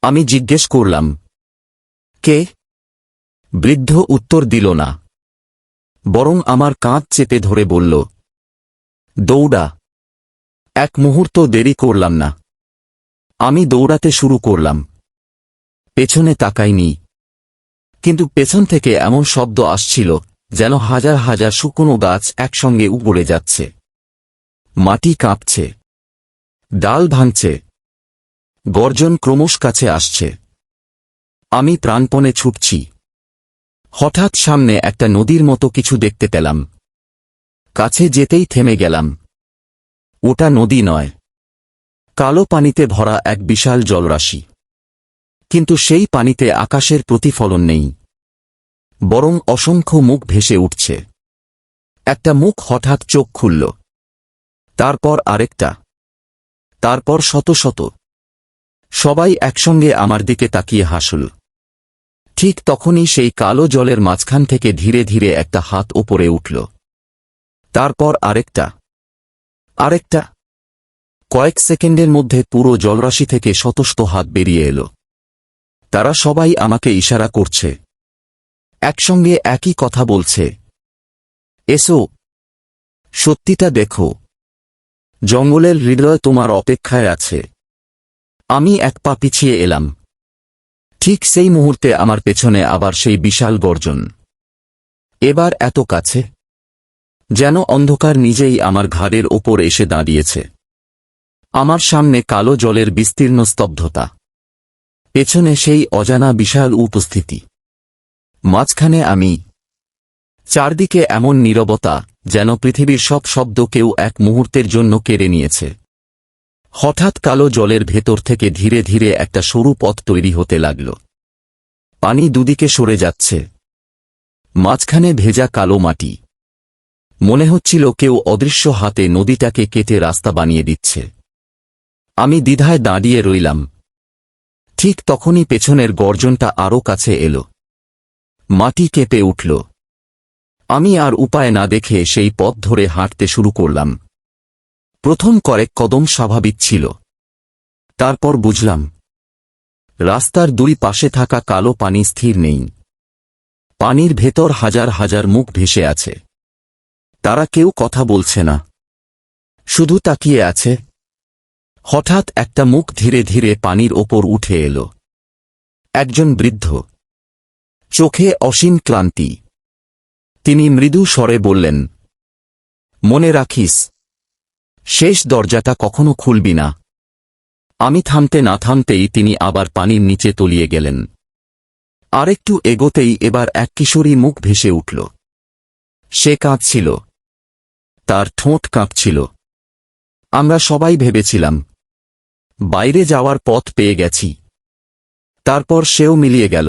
আমি জিজ্ঞেস করলাম, কে? বৃদ্ধ উত্তর দিল না, বরং আমার কাঁধ চেপে ধরে বলল, দৌড়া। এক মুহূর্ত দেরি করলাম না। আমি দৌড়াতে শুরু করলাম। পেছনে তাকাইনি, কিন্তু পেছন থেকে এমন শব্দ আসছিল যেন হাজার হাজার শুকনো গাছ একসঙ্গে উপড়ে যাচ্ছে। মাটি কাঁপছে, ডাল ভাঙছে, গর্জন ক্রমশ কাছে আসছে। আমি প্রাণপণে ছুটছি। হঠাৎ সামনে একটা নদীর মতো কিছু দেখতে পেলাম। কাছে যেতেই থেমে গেলাম। ওটা নদী নয়, কালো পানিতে ভরা এক বিশাল জলরাশি। কিন্তু সেই পানিতে আকাশের প্রতিফলন নেই, বরং অসংখ্য মুখ ভেসে উঠছে। একটা মুখ হঠাৎ চোখ খুলল, তারপর আরেকটা, তারপর শত শত। সবাই একসঙ্গে আমার দিকে তাকিয়ে হাসল। ঠিক তখনই সেই কালো জলের মাঝখান থেকে ধীরে ধীরে একটা হাত ওপরে উঠল। তারপর আরেকটা, আরেকটা। কয়েক সেকেন্ডের মধ্যে পুরো জলরাশি থেকে শত শত হাত বেরিয়ে এলো। তারা সবাই আমাকে ইশারা করছে, একসঙ্গে একই কথা বলছে, এসো, সত্যিটা দেখো, জঙ্গলের হৃদয় তোমার অপেক্ষায় আছে। আমি এক পা পিছিয়ে এলাম। ঠিক সেই মুহূর্তে আমার পেছনে আবার সেই বিশাল গর্জন। এবার এত কাছে, যেন অন্ধকার নিজেই আমার ঘাড়ের ওপর এসে দাঁড়িয়েছে। আমার সামনে কালো জলের বিস্তীর্ণ স্তব্ধতা, পেছনে সেই অজানা বিশাল উপস্থিতি, মাঝখানে আমি। চারদিকে এমন নীরবতা, যেন পৃথিবীর সব শব্দ কেউ এক মুহূর্তের জন্য কেড়ে নিয়েছে। হঠাৎ কালো জলের ভেতর থেকে ধীরে ধীরে একটা সরু পথ তৈরি হতে লাগল। পানি দুদিকে সরে যাচ্ছে, মাঝখানে ভেজা কালো মাটি। মনে হচ্ছিল কেউ অদৃশ্য হাতে নদীটাকে কেটে রাস্তা বানিয়ে দিচ্ছে। আমি দ্বিধায় দাঁড়িয়ে রইলাম। ঠিক তখনই পেছনের গর্জনটা আরও কাছে এলো। মাটি কেঁপে উঠল। আমি আর উপায় না দেখে সেই পথ ধরে হাঁটতে শুরু করলাম। প্রথম কয়েক কদম স্বাভাবিক ছিল, তারপর বুঝলাম রাস্তার দুই পাশে থাকা কালো পানি স্থির নেই। পানির ভেতর হাজার হাজার মুখ ভেসে আছে। তারা কেউ কথা বলছে না, শুধু তাকিয়ে আছে। হঠাৎ একটা মুখ ধীরে ধীরে পানির ওপর উঠে এলো। একজন বৃদ্ধ, চোখে অসীম ক্লান্তি। তিনি মৃদু স্বরে বললেন, মনে রাখিস, শেষ দরজাটা কখনো খুলবি না। আমি থামতে না থামতেই তিনি আবার পানির নিচে তলিয়ে গেলেন। আরেকটু এগোতেই এবার এক কিশোরী মুখ ভেসে উঠল। সে কাঁদছিল, তার ঠোঁট কাঁপছিল। আমরা সবাই ভেবেছিলাম বাইরে যাওয়ার পথ পেয়ে গেছি। তারপর সেও মিলিয়ে গেল।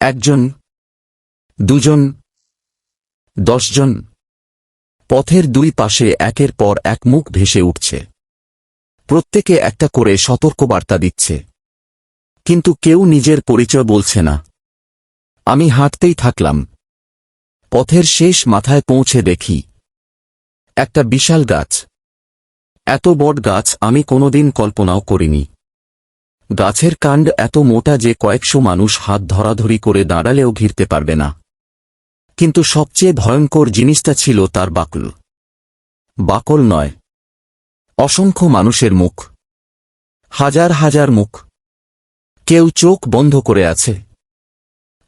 একজন, দুজন, 10 জন। পথের দুই পাশে একের পর এক মুখ ভেসে উঠছে। প্রত্যেকে একটা করে সতর্কবার্তা দিচ্ছে, কিন্তু কেউ নিজের পরিচয় বলছে না। আমি হাঁটতেই থাকলাম। পথের শেষ মাথায় পৌঁছে দেখি একটা বিশাল গাছ। এত বড় গাছ আমি কোনোদিন কল্পনাও করিনি। গাছের কাণ্ড এত মোটা যে কয়েকশো মানুষ হাত ধরাধরি করে দাঁড়ালেও ঘিরতে পারবে না। কিন্তু সবচেয়ে ভয়ঙ্কর জিনিসটা ছিল তার বাকল। বাকল নয়, অসংখ্য মানুষের মুখ, হাজার হাজার মুখ। কেউ চোখ বন্ধ করে আছে,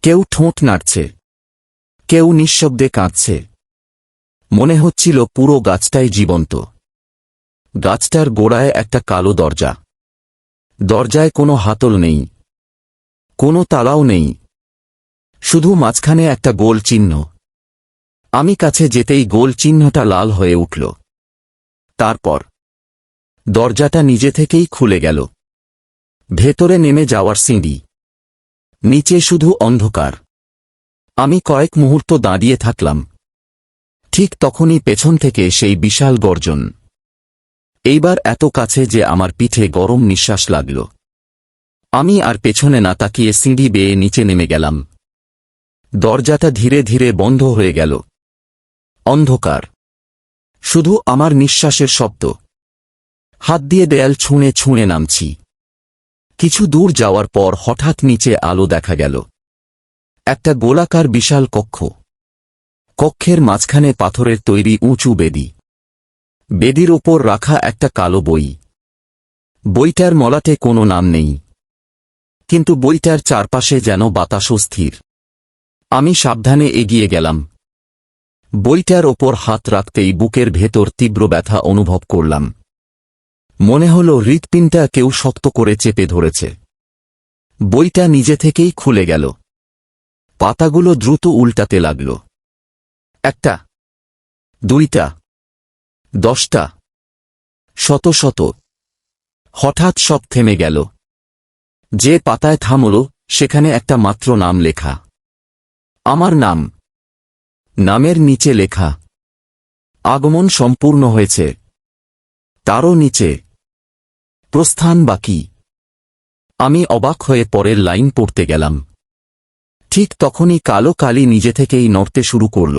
কেউ ঠোঁট নাড়ছে, কেউ নিঃশব্দে কাঁদছে। মনে হচ্ছিল পুরো গাছটাই জীবন্ত। গাছটার গোড়ায় একটা কালো দরজা। দরজায় কোনো হাতল নেই, কোনো তালাও নেই, শুধু মাঝখানে একটা গোল চিহ্ন। আমি কাছে যেতেই গোল চিহ্নটা লাল হয়ে উঠল। তারপর দরজাটা নিজে থেকেই খুলে গেল। ভেতরে নেমে যাওয়ার সিঁড়ি, নিচে শুধু অন্ধকার। আমি কয়েক মুহূর্ত দাঁড়িয়ে থাকলাম। ঠিক তখনই পেছন থেকে সেই বিশাল গর্জন। এইবার এত কাছে যে আমার পিঠে গরম নিঃশ্বাস লাগল। আমি আর পেছনে না তাকিয়ে সিঁড়ি বেয়ে নিচে নেমে গেলাম। দরজাটা ধীরে ধীরে বন্ধ হয়ে গেল। অন্ধকার, শুধু আমার নিঃশ্বাসের শব্দ। হাত দিয়ে দেয়াল ছুঁড়ে ছুঁড়ে নামছি। কিছু দূর যাওয়ার পর হঠাৎ নিচে আলো দেখা গেল। একটা গোলাকার বিশাল কক্ষ। কক্ষের মাঝখানে পাথরের তৈরি উঁচু বেদি। বেদির ওপর রাখা একটা কালো বই। বইটার মলাটে কোনো নাম নেই, কিন্তু বইটার চারপাশে যেন বাতাসও স্থির। আমি সাবধানে এগিয়ে গেলাম। বইটার ওপর হাত রাখতেই বুকের ভেতর তীব্র ব্যথা অনুভব করলাম। মনে হল হৃৎপিণ্ডটা কেউ শক্ত করে চেপে ধরেছে। বইটা নিজে থেকেই খুলে গেল। পাতাগুলো দ্রুত উল্টাতে লাগল। একটা, দুইটা, 10টা, শত শত। হঠাৎ সব থেমে গেল। যে পাতায় থামল সেখানে একটা মাত্র নাম লেখা। আমার নাম। নামের নিচে লেখা, আগমন সম্পূর্ণ হয়েছে। তারও নিচে, প্রস্থান বাকি। আমি অবাক হয়ে পরের লাইন পড়তে গেলাম। ঠিক তখনই কালো কালি নিজে থেকেই নড়তে শুরু করল।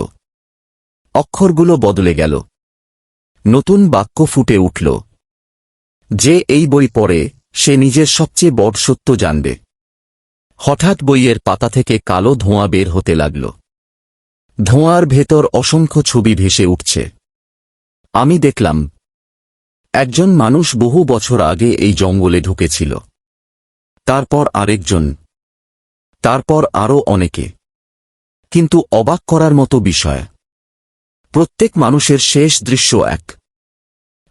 অক্ষরগুলো বদলে গেল। নতুন বাক্য ফুটে উঠল। যে এই বই পড়ে সে নিজের সবচেয়ে বড় সত্য জানবে। হঠাৎ বইয়ের পাতা থেকে কালো ধোঁয়া বের হতে লাগল। ধোঁয়ার ভেতর অসংখ্য ছবি ভেসে উঠছে। আমি দেখলাম একজন মানুষ বহু বছর আগে এই জঙ্গলে ঢুকেছিল। তারপর আরেকজন, তারপর আরও অনেকে। কিন্তু অবাক করার মতো বিষয়, প্রত্যেক মানুষের শেষ দৃশ্য এক।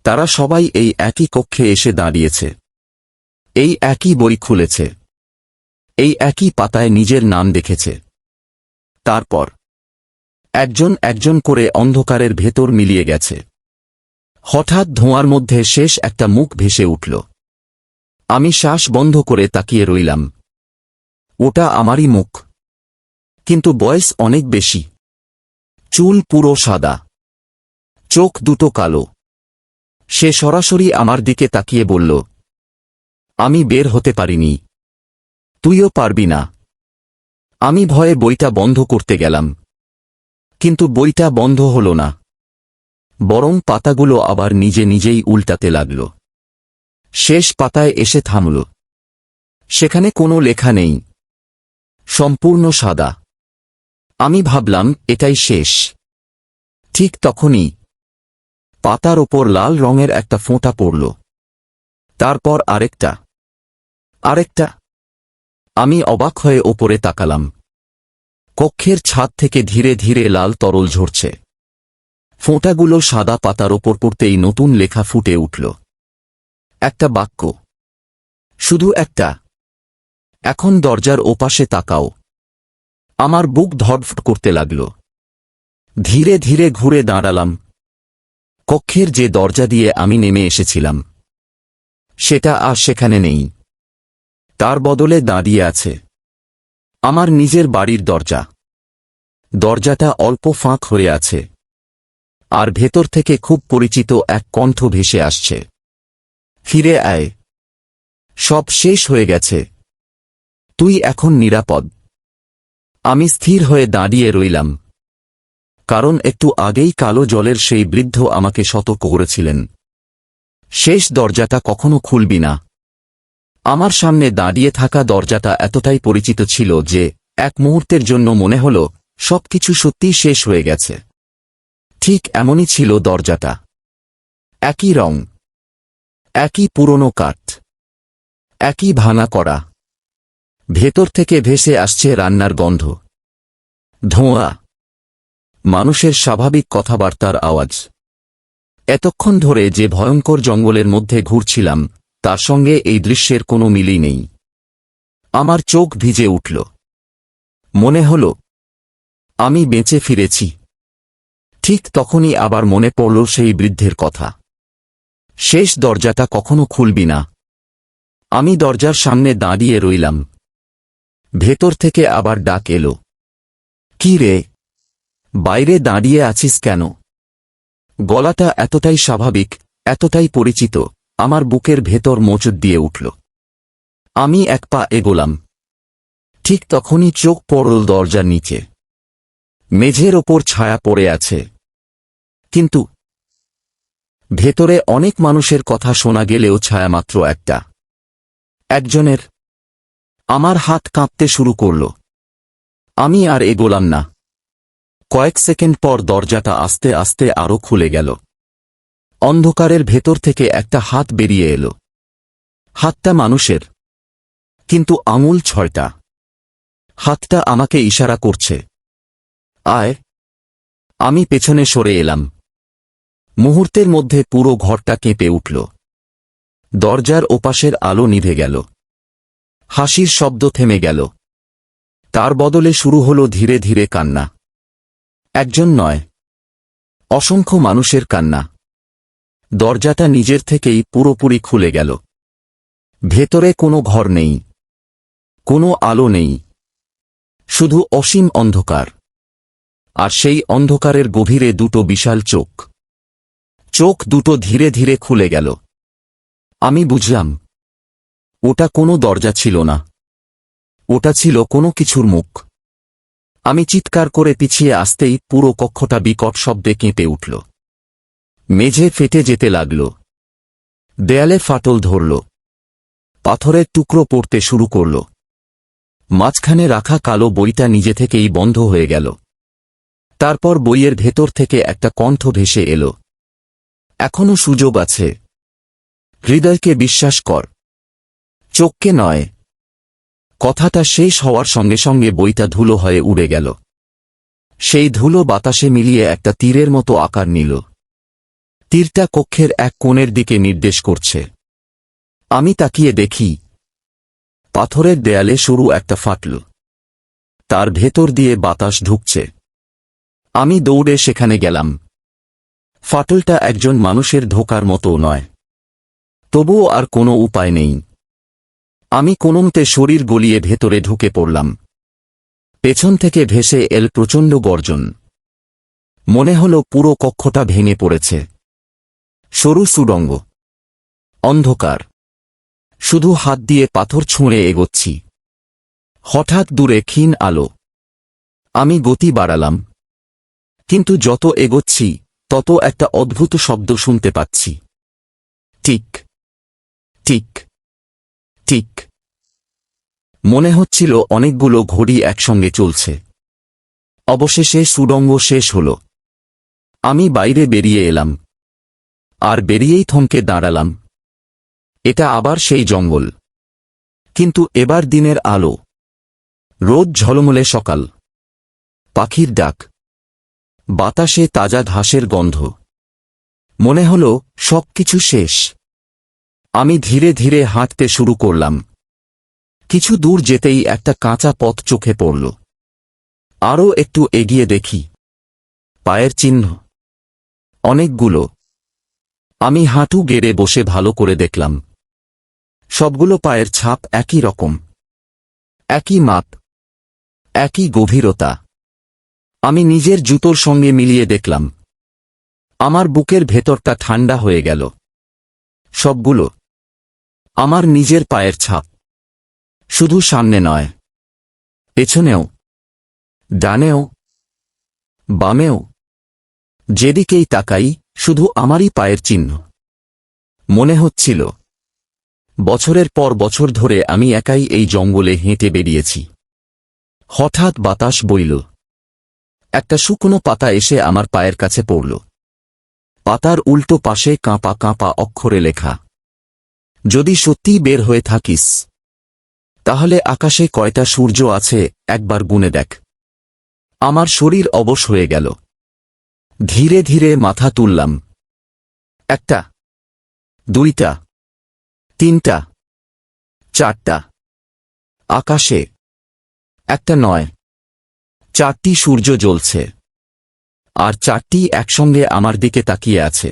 তারা সবাই এই একই কক্ষে এসে দাঁড়িয়েছে, এই একই বই খুলেছে, এই একই পাতায় নিজের নাম দেখেছে। তারপর একজন একজন করে অন্ধকারের ভেতর মিলিয়ে গেছে। হঠাৎ ধোঁয়ার মধ্যে শেষ একটা মুখ ভেসে উঠল। আমি শ্বাস বন্ধ করে তাকিয়ে রইলাম। ওটা আমারই মুখ, কিন্তু বয়স অনেক বেশি। চুল পুরো সাদা, চোখ দুটো কালো। সে সরাসরি আমার দিকে তাকিয়ে বলল, আমি বের হতে পারিনি, তুইও পারবি না। আমি ভয়ে বইটা বন্ধ করতে গেলাম, কিন্তু বইটা বন্ধ হল না, বরং পাতাগুলো আবার নিজে নিজেই উল্টাতে লাগল। শেষ পাতায় এসে থামল। সেখানে কোনো লেখা নেই, সম্পূর্ণ সাদা। আমি ভাবলাম এটাই শেষ। ঠিক তখনই পাতার ওপর লাল রঙের একটা ফোঁটা পড়ল, তারপর আরেকটা, আরেকটা। আমি অবাক হয়ে ওপরে তাকালাম। কক্ষের ছাদ থেকে ধীরে ধীরে লাল তরল ঝরছে। ফোঁটাগুলো সাদা পাতার ওপর পড়তেই নতুন লেখা ফুটে উঠল। একটা বাক্য, শুধু একটা, এখন দরজার ওপাশে তাকাও। আমার বুক ধড়ফড় করতে লাগল। ধীরে ধীরে ঘুরে দাঁড়ালাম। কক্ষের যে দরজা দিয়ে আমি নেমে এসেছিলাম সেটা আর সেখানে নেই। তার বদলে দাঁড়িয়ে আছে আমার নিজের বাড়ির দরজা। দরজাটা অল্প ফাঁক হয়ে আছে, আর ভেতর থেকে খুব পরিচিত এক কণ্ঠ ভেসে আসছে, ফিরে আয়, সব শেষ হয়ে গেছে, তুই এখন নিরাপদ। আমি স্থির হয়ে দাঁড়িয়ে রইলাম, কারণ একটু আগেই কালো জলের সেই বৃদ্ধ আমাকে সতর্ক করেছিলেন, শেষ দরজাটা কখনো খুলবি না। আমার সামনে দাঁড়িয়ে থাকা দরজাটা এতটাই পরিচিত ছিল যে এক মুহূর্তের জন্য মনে হল সবকিছু সত্যিই শেষ হয়ে গেছে। ঠিক এমনই ছিল দরজাটা, একই রং, একই পুরনো কাঠ, একই ভাঙা করা। ভেতর থেকে ভেসে আসছে রান্নার গন্ধ, ধোঁয়া, মানুষের স্বাভাবিক কথাবার্তার আওয়াজ। এতক্ষণ ধরে যে ভয়ঙ্কর জঙ্গলের মধ্যে ঘুরছিলাম তার সঙ্গে এই দৃশ্যের কোনো মিলই নেই। আমার চোখ ভিজে উঠল। মনে হল আমি বেঁচে ফিরেছি। ঠিক তখনই আবার মনে পড়ল সেই বৃদ্ধের কথা, শেষ দরজাটা কখনো খুলবি না। আমি দরজার সামনে দাঁড়িয়ে রইলাম। ভেতর থেকে আবার ডাক এলো, কি রে, বাইরে দাঁড়িয়ে আছিস কেন? গলাটা এতটাই স্বাভাবিক, এতটাই পরিচিত, আমার বুকের ভেতর মোচড় দিয়ে উঠল। আমি এক পা এগোলাম। ঠিক তখনই চোখ পড়ল দরজার নিচে। মেঝের ওপর ছায়া পড়ে আছে, কিন্তু ভেতরে অনেক মানুষের কথা শোনা গেলেও ছায়া মাত্র একটা, একজনের। আমার হাত কাঁপতে শুরু করল। আমি আর এগোলাম না। কয়েক সেকেন্ড পর দরজাটা আস্তে আস্তে আরো খুলে গেল। অন্ধকারের ভেতর থেকে একটা হাত বেরিয়ে এলো। হাতটা মানুষের, কিন্তু আঙুল 6টা। হাতটা আমাকে ইশারা করছে, আয়। আমি পেছনে সরে এলাম। মুহূর্তের মধ্যে পুরো ঘরটা কেঁপে উঠল। দরজার ওপাশের আলো নিভে গেল। হাসির শব্দ থেমে গেল। তার বদলে শুরু হলো ধীরে ধীরে কান্না। একজন নয়, অসংখ্য মানুষের কান্না। দরজাটা নিজের থেকেই পুরোপুরি খুলে গেল। ভেতরে কোনো ঘর নেই, কোনো আলো নেই, শুধু অসীম অন্ধকার। আর সেই অন্ধকারের গভীরে দুটো বিশাল চোখ। চোখ দুটো ধীরে ধীরে খুলে গেল। আমি বুঝলাম, ওটা কোনো দরজা ছিল না, ওটা ছিল কোনো কিছুর মুখ। আমি চিৎকার করে পিছিয়ে আসতেই পুরো কক্ষটা বিকট শব্দে কেঁপে উঠল। মেঝে ফেটে যেতে লাগল। দেয়ালে ফাটল ধরল। পাথরের টুকরো পড়তে শুরু করল। মাঝখানে রাখা কালো বইটা নিজে থেকেই বন্ধ হয়ে গেল। তারপর বইয়ের ভেতর থেকে একটা কণ্ঠ ভেসে এলো, এখনো সুযোগ আছে, হৃদয়কে বিশ্বাস কর, চোখকে নয়। কথাটা শেষ হওয়ার সঙ্গে সঙ্গে বইটা ধুলো হয়ে উড়ে গেল। সেই ধুলো বাতাসে মিলিয়ে একটা তীরের মতো আকার নিল। তীরটা কক্ষের এক কোণের দিকে নির্দেশ করছে। আমি তাকিয়ে দেখি, পাথরের দেয়ালে সরু একটা ফাটল। তার ভেতর দিয়ে বাতাস ঢুকছে। আমি দৌড়ে সেখানে গেলাম। ফাটলটা একজন মানুষের ঢোকার মতো নয়। তবুও আর কোনো উপায় নেই। আমি কোনোমতে শরীর গলিয়ে ভেতরে ঢুকে পড়লাম। পেছন থেকে ভেসে এল প্রচণ্ড গর্জন। মনে হল পুরো কক্ষটা ভেঙে পড়েছে। সরু সুড়ঙ্গ, অন্ধকার, শুধু হাত দিয়ে পাথর ছুঁড়ে এগোচ্ছি। হঠাৎ দূরে ক্ষীণ আলো। আমি গতি বাড়ালাম, কিন্তু যত এগোচ্ছি তত একটা অদ্ভুত শব্দ শুনতে পাচ্ছি। Tick tick tick. মনে হচ্ছিল অনেকগুলো ঘড়ি একসঙ্গে চলছে। অবশেষে সুড়ঙ্গ শেষ হল। আমি বাইরে বেরিয়ে এলাম, আর বেরিয়েই থমকে দাঁড়ালাম। এটা আবার সেই জঙ্গল, কিন্তু এবার দিনের আলো, রোদ ঝলমলে সকাল, পাখির ডাক, বাতাসে তাজা ঘাসের গন্ধ। মনে হল সবকিছু শেষ। আমি ধীরে ধীরে হাঁটতে শুরু করলাম। কিছু দূর যেতেই একটা কাঁচা পথ চোখে পড়ল। আরও একটু এগিয়ে দেখি, পায়ের চিহ্ন অনেকগুলো। আমি হাঁটু গেড়ে বসে ভালো করে দেখলাম। সবগুলো পায়ের ছাপ একই রকম, একই মাপ, একই গভীরতা। আমি নিজের জুতোর সঙ্গে মিলিয়ে দেখলাম। আমার বুকের ভেতরটা ঠান্ডা হয়ে গেল। সবগুলো আমার নিজের পায়ের ছাপ। শুধু সামনে নয়, পেছনেও, ডানেও, বামেও। যেদিকেই তাকাই শুধু আমারই পায়ের চিহ্ন। মনে হচ্ছিল বছরের পর বছর ধরে আমি একাই এই জঙ্গলে হেঁটে বেরিয়েছি। হঠাৎ বাতাস বইল। একটা শুকনো পাতা এসে আমার পায়ের কাছে পড়ল। পাতার উল্টো পাশে কাঁপা কাঁপা অক্ষরে লেখা, যদি সত্যিই বের হয়ে থাকিস, তাহলে আকাশে কয়টা সূর্য আছে একবার গুনে দেখ। আমার শরীর অবশ হয়ে গেল। ধীরে ধীরে মাথা তুললাম। একটা, দুইটা, তিনটা, চারটা। আকাশে একটা নয়, চারটি সূর্য জ্বলছে, আর চারটি একসঙ্গে আমার দিকে তাকিয়ে আছে।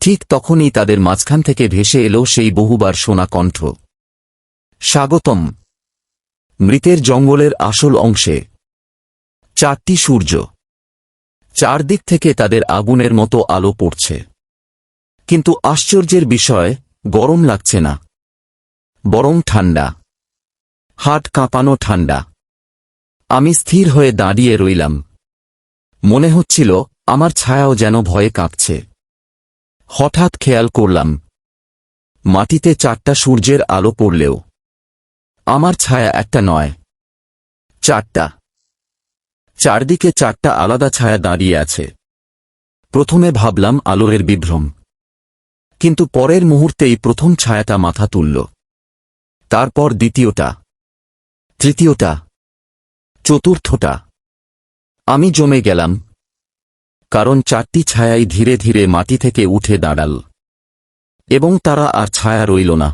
ঠিক তখনই তাদের মাঝখান থেকে ভেসে এলো সেই বহুবার শোনা কণ্ঠ, স্বাগতম মৃতের জঙ্গলের আসল অংশে। চারটি সূর্য, চারদিক থেকে তাদের আগুনের মতো আলো পড়ছে। কিন্তু আশ্চর্যের বিষয়, গরম লাগছে না, বরং ঠান্ডা, হাত কাঁপানো ঠান্ডা। আমি স্থির হয়ে দাঁড়িয়ে রইলাম। মনে হচ্ছিল আমার ছায়াও যেন ভয়ে কাঁপছে। হঠাৎ খেয়াল করলাম, মাটিতে চারটা সূর্যের আলো পড়লেও আমার ছায়া একটা নয়, চারটা। চারদিকে চারটা আলাদা ছায়া দাঁড়িয়ে আছে। প্রথমে ভাবলাম আলোর বিভ্রম, কিন্তু পরের মুহূর্তেই প্রথম ছায়াটা মাথা তুলল। তারপর দ্বিতীয়টা, তৃতীয়টা, চতুর্থটা। আমি জমে গেলাম, কারণ চারটি ছায়াই ধীরে ধীরে মাটি থেকে উঠে দাঁড়াল, এবং তারা আর ছায়া রইল না।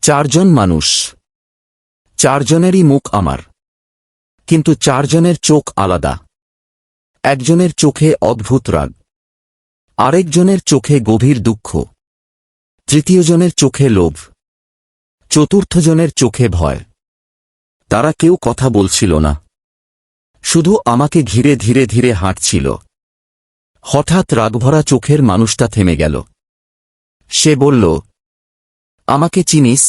চারজন মানুষ, চারজনেরই মুখ আমার, কিন্তু চারজনের চোখ আলাদা। একজনের চোখে অদ্ভুত রাগ, আরেকজনের চোখে গভীর দুঃখ, তৃতীয়জনের চোখে লোভ, চতুর্থজনের চোখে ভয়। তারা কেউ কথা বলছিল না, শুধু আমাকে ঘিরে ধীরে ধীরে হাঁটছিল। হঠাৎ রাগভরা চোখের মানুষটা থেমে গেল। সে বলল, আমাকে চিনিস?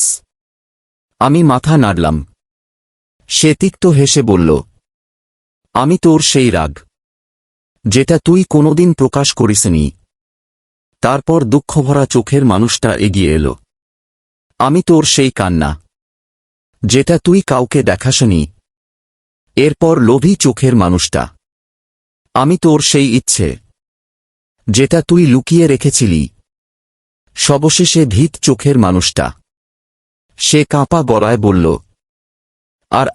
আমি মাথা নাড়লাম। সে তিক্ত হেসে বলল, আমি তোর সেই রাগ, যেটা তুই কোনোদিন প্রকাশ করিসনি। তারপর দুঃখভরা চোখের মানুষটা এগিয়ে এলো। আমি তোর সেই কান্না, যেটা তুই কাউকে দেখাসনি। এরপর লোভী চোখের মানুষটা, আমি তোর সেই ইচ্ছে, যেটা তুই লুকিয়ে রেখেছিলি। সবশেষে ভীত চোখের মানুষটা, সে কাঁপা গলায় বলল, আর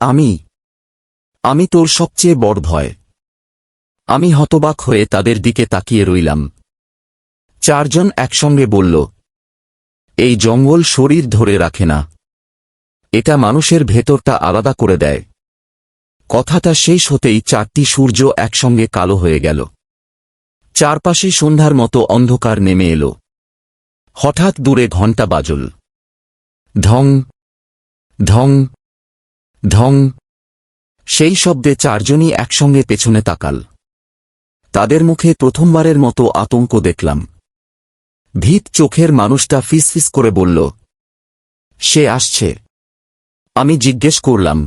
আমি তোর সবচেয়ে বড় ভয়। আমি হতবাক হয়ে তাদের দিকে তাকিয়ে রইলাম। চারজন একসঙ্গে বলল, এই জঙ্গল শরীর ধরে রাখে না, এটা মানুষের ভেতরটা আলাদা করে দেয়। কথাটা শেষ হতেই চারটি সূর্য একসঙ্গে কালো হয়ে গেল। চারপাশে সন্ধ্যার মতো অন্ধকার নেমে এলো। হঠাৎ দূরে ঘণ্টা বাজল। ঢং ঢং ঢং। সেই শব্দে চারজনই একসঙ্গে পেছনে তাকাল। তাদের মুখে প্রথমবারের মতো আতঙ্ক দেখলাম। ভীত চোখের মানুষটা ফিসফিস করে বলল, সে আসছে। আমি জিজ্ঞেস করলাম,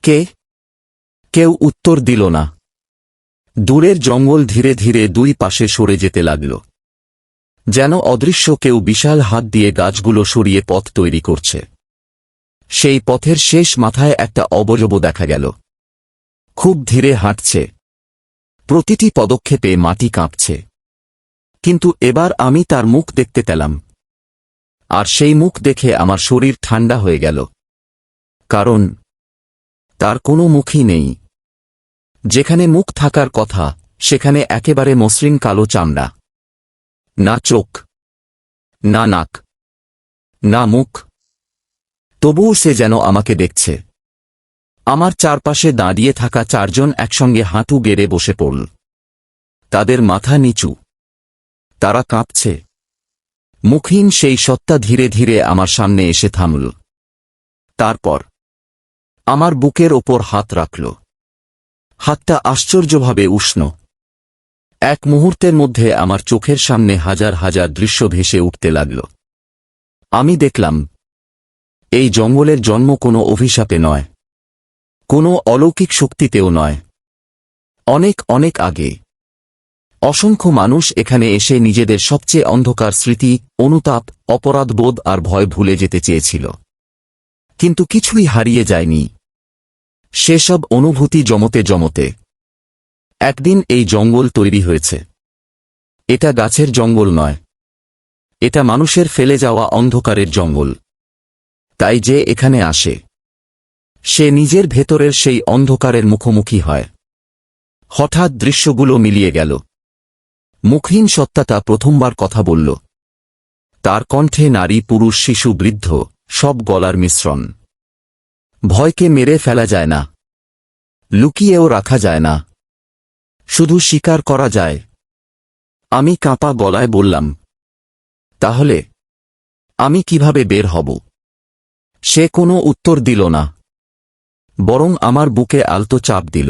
কে? কেউ উত্তর দিল না। দূরের জঙ্গল ধীরে ধীরে দুই পাশে সরে যেতে লাগল, যেন অদৃশ্য কেউ বিশাল হাত দিয়ে গাছগুলো সরিয়ে পথ তৈরি করছে। সেই পথের শেষ মাথায় একটা অবয়ব দেখা গেল। খুব ধীরে হাঁটছে, প্রতিটি পদক্ষেপে মাটি কাঁপছে। কিন্তু এবার আমি তার মুখ দেখতে পেলাম, আর সেই মুখ দেখে আমার শরীর ঠান্ডা হয়ে গেল। কারণ তার কোনো মুখই নেই। যেখানে মুখ থাকার কথা সেখানে একেবারে মসৃণ কালো চামড়া। না চোখ, না নাক, না মুখ। তবুও সে যেন আমাকে দেখছে। আমার চারপাশে দাঁড়িয়ে থাকা চারজন একসঙ্গে হাঁটু গেড়ে বসে পড়ল। তাদের মাথা নিচু, তারা কাঁপছে। মুখহীন সেই সত্তা ধীরে ধীরে আমার সামনে এসে থামল। তারপর আমার বুকের ওপর হাত রাখল। হাতটা আশ্চর্যভাবে উষ্ণ। এক মুহূর্তের মধ্যে আমার চোখের সামনে হাজার হাজার দৃশ্য ভেসে উঠতে লাগল। আমি দেখলাম, এই জঙ্গলের জন্ম কোনো অভিশাপে নয়, কোনো অলৌকিক শক্তিতেও নয়। অনেক অনেক আগে অসংখ্য মানুষ এখানে এসে নিজেদের সবচেয়ে অন্ধকার স্মৃতি, অনুতাপ, অপরাধবোধ আর ভয় ভুলে যেতে চেয়েছিল। কিন্তু কিছুই হারিয়ে যায়নি। সেসব অনুভূতি জমতে জমতে একদিন এই জঙ্গল তৈরি হয়েছে। এটা গাছের জঙ্গল নয়, এটা মানুষের ফেলে যাওয়া অন্ধকারের জঙ্গল। তাই যে এখানে আসে, সে নিজের ভেতরের সেই অন্ধকারের মুখোমুখি হয়। হঠাৎ দৃশ্যগুলো মিলিয়ে গেল। মুখহীন সত্তাটা প্রথমবার কথা বলল। তার কণ্ঠে নারী, পুরুষ, শিশু, বৃদ্ধ সব গলার মিশ্রণ। ভয়কে মেরে ফেলা যায় না, লুকিয়েও রাখা যায় না, শুধু স্বীকার করা যায়। আমি কাঁপা গলায় বললাম, তাহলে আমি কিভাবে বের হব? সে কোনো উত্তর দিল না, বরং আমার বুকে আলতো চাপ দিল।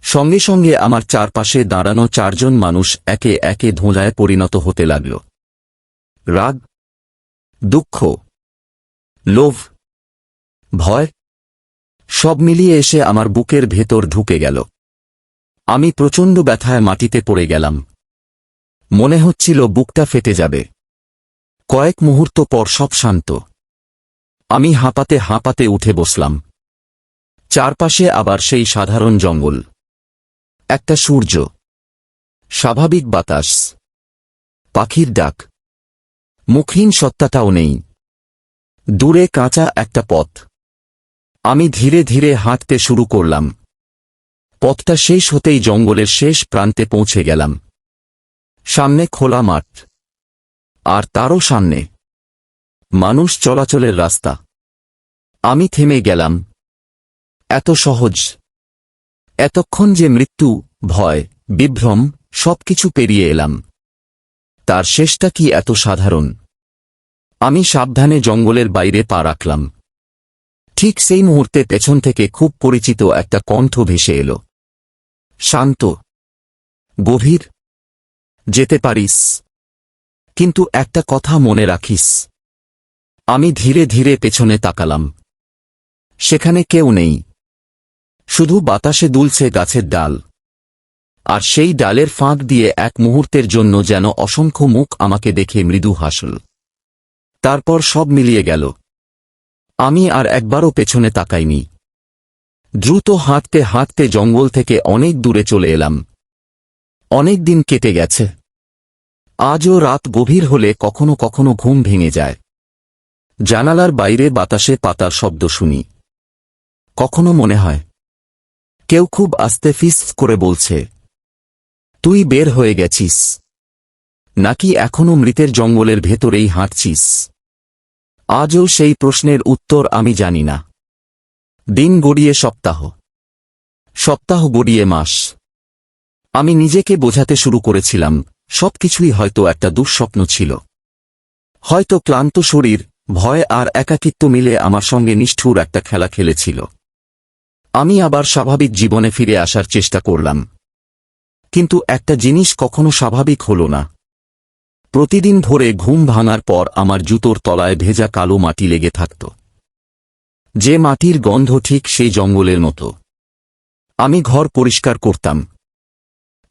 সঙ্গে সঙ্গে আমার চারপাশে দাঁড়ানো চারজন মানুষ একে একে ধোঁয়ায় পরিণত হতে লাগল। রাগ, দুঃখ, লোভ, ভয় সব মিলিয়ে এসে আমার বুকের ভেতর ঢুকে গেল। আমি প্রচণ্ড ব্যথায় মাটিতে পড়ে গেলাম। মনে হচ্ছিল বুকটা ফেটে যাবে। কয়েক মুহূর্ত পর সব শান্ত। আমি হাঁপাতে হাঁপাতে উঠে বসলাম। চারপাশে আবার সেই সাধারণ জঙ্গল, একটা সূর্য, স্বাভাবিক বাতাস, পাখির ডাক। মুখহীন সত্তাটাও নেই। দূরে কাঁচা একটা পথ। আমি ধীরে ধীরে হাঁটতে শুরু করলাম। পথটা শেষ হতেই জঙ্গলের শেষ প্রান্তে পৌঁছে গেলাম। সামনে খোলা মাঠ, আর তারও সামনে মানুষ চলাচলের রাস্তা। আমি থেমে গেলাম। এত সহজ, এতক্ষণ যে মৃত্যু, ভয়, বিভ্রম সবকিছু পেরিয়ে এলাম, তার শেষটা কি এত সাধারণ? আমি সাবধানে জঙ্গলের বাইরে পা রাখলাম। ঠিক সেই মুহূর্তে পেছন থেকে খুব পরিচিত একটা কণ্ঠ ভেসে এলো। শান্ত, গভীর। যেতে পারিস, কিন্তু একটা কথা মনে রাখিস। আমি ধীরে ধীরে পেছনে তাকালাম। সেখানে কেউ নেই, শুধু বাতাসে দুলছে গাছের ডাল। আর সেই ডালের ফাঁক দিয়ে এক মুহূর্তের জন্য যেন অসংখ্য মুখ আমাকে দেখে মৃদু হাসল। তারপর সব মিলিয়ে গেল। আমি আর একবারও পেছনে তাকাইনি। দ্রুত হাঁটতে হাঁটতে জঙ্গল থেকে অনেক দূরে চলে এলাম। অনেক দিন কেটে গেছে। আজও রাত গভীর হলে কখনো কখনো ঘুম ভেঙে যায়। জানালার বাইরে বাতাসে পাতার শব্দ শুনি। কখনো মনে হয় কেউ খুব আস্তে ফিস করে বলছে, তুই বের হয়ে গেছিস, নাকি এখনো মৃতের জঙ্গলের ভেতরেই হাঁটছিস? আজও সেই প্রশ্নের উত্তর আমি জানি না। দিন গড়িয়ে সপ্তাহ, সপ্তাহ গড়িয়ে মাস, আমি নিজেকে বোঝাতে শুরু করেছিলাম সবকিছুই হয়তো একটা দুঃস্বপ্ন ছিল। হয়তো ক্লান্ত শরীর, ভয় আর একাকিত্ব মিলে আমার সঙ্গে নিষ্ঠুর একটা খেলা খেলেছিল। আমি আবার স্বাভাবিক জীবনে ফিরে আসার চেষ্টা করলাম, কিন্তু একটা জিনিস কখনো স্বাভাবিক হল না। প্রতিদিন ভোরে ঘুম ভাঙার পর আমার জুতোর তলায় ভেজা কালো মাটি লেগে থাকত, যে মাটির গন্ধ ঠিক সেই জঙ্গলের মতো। আমি ঘর পরিষ্কার করতাম,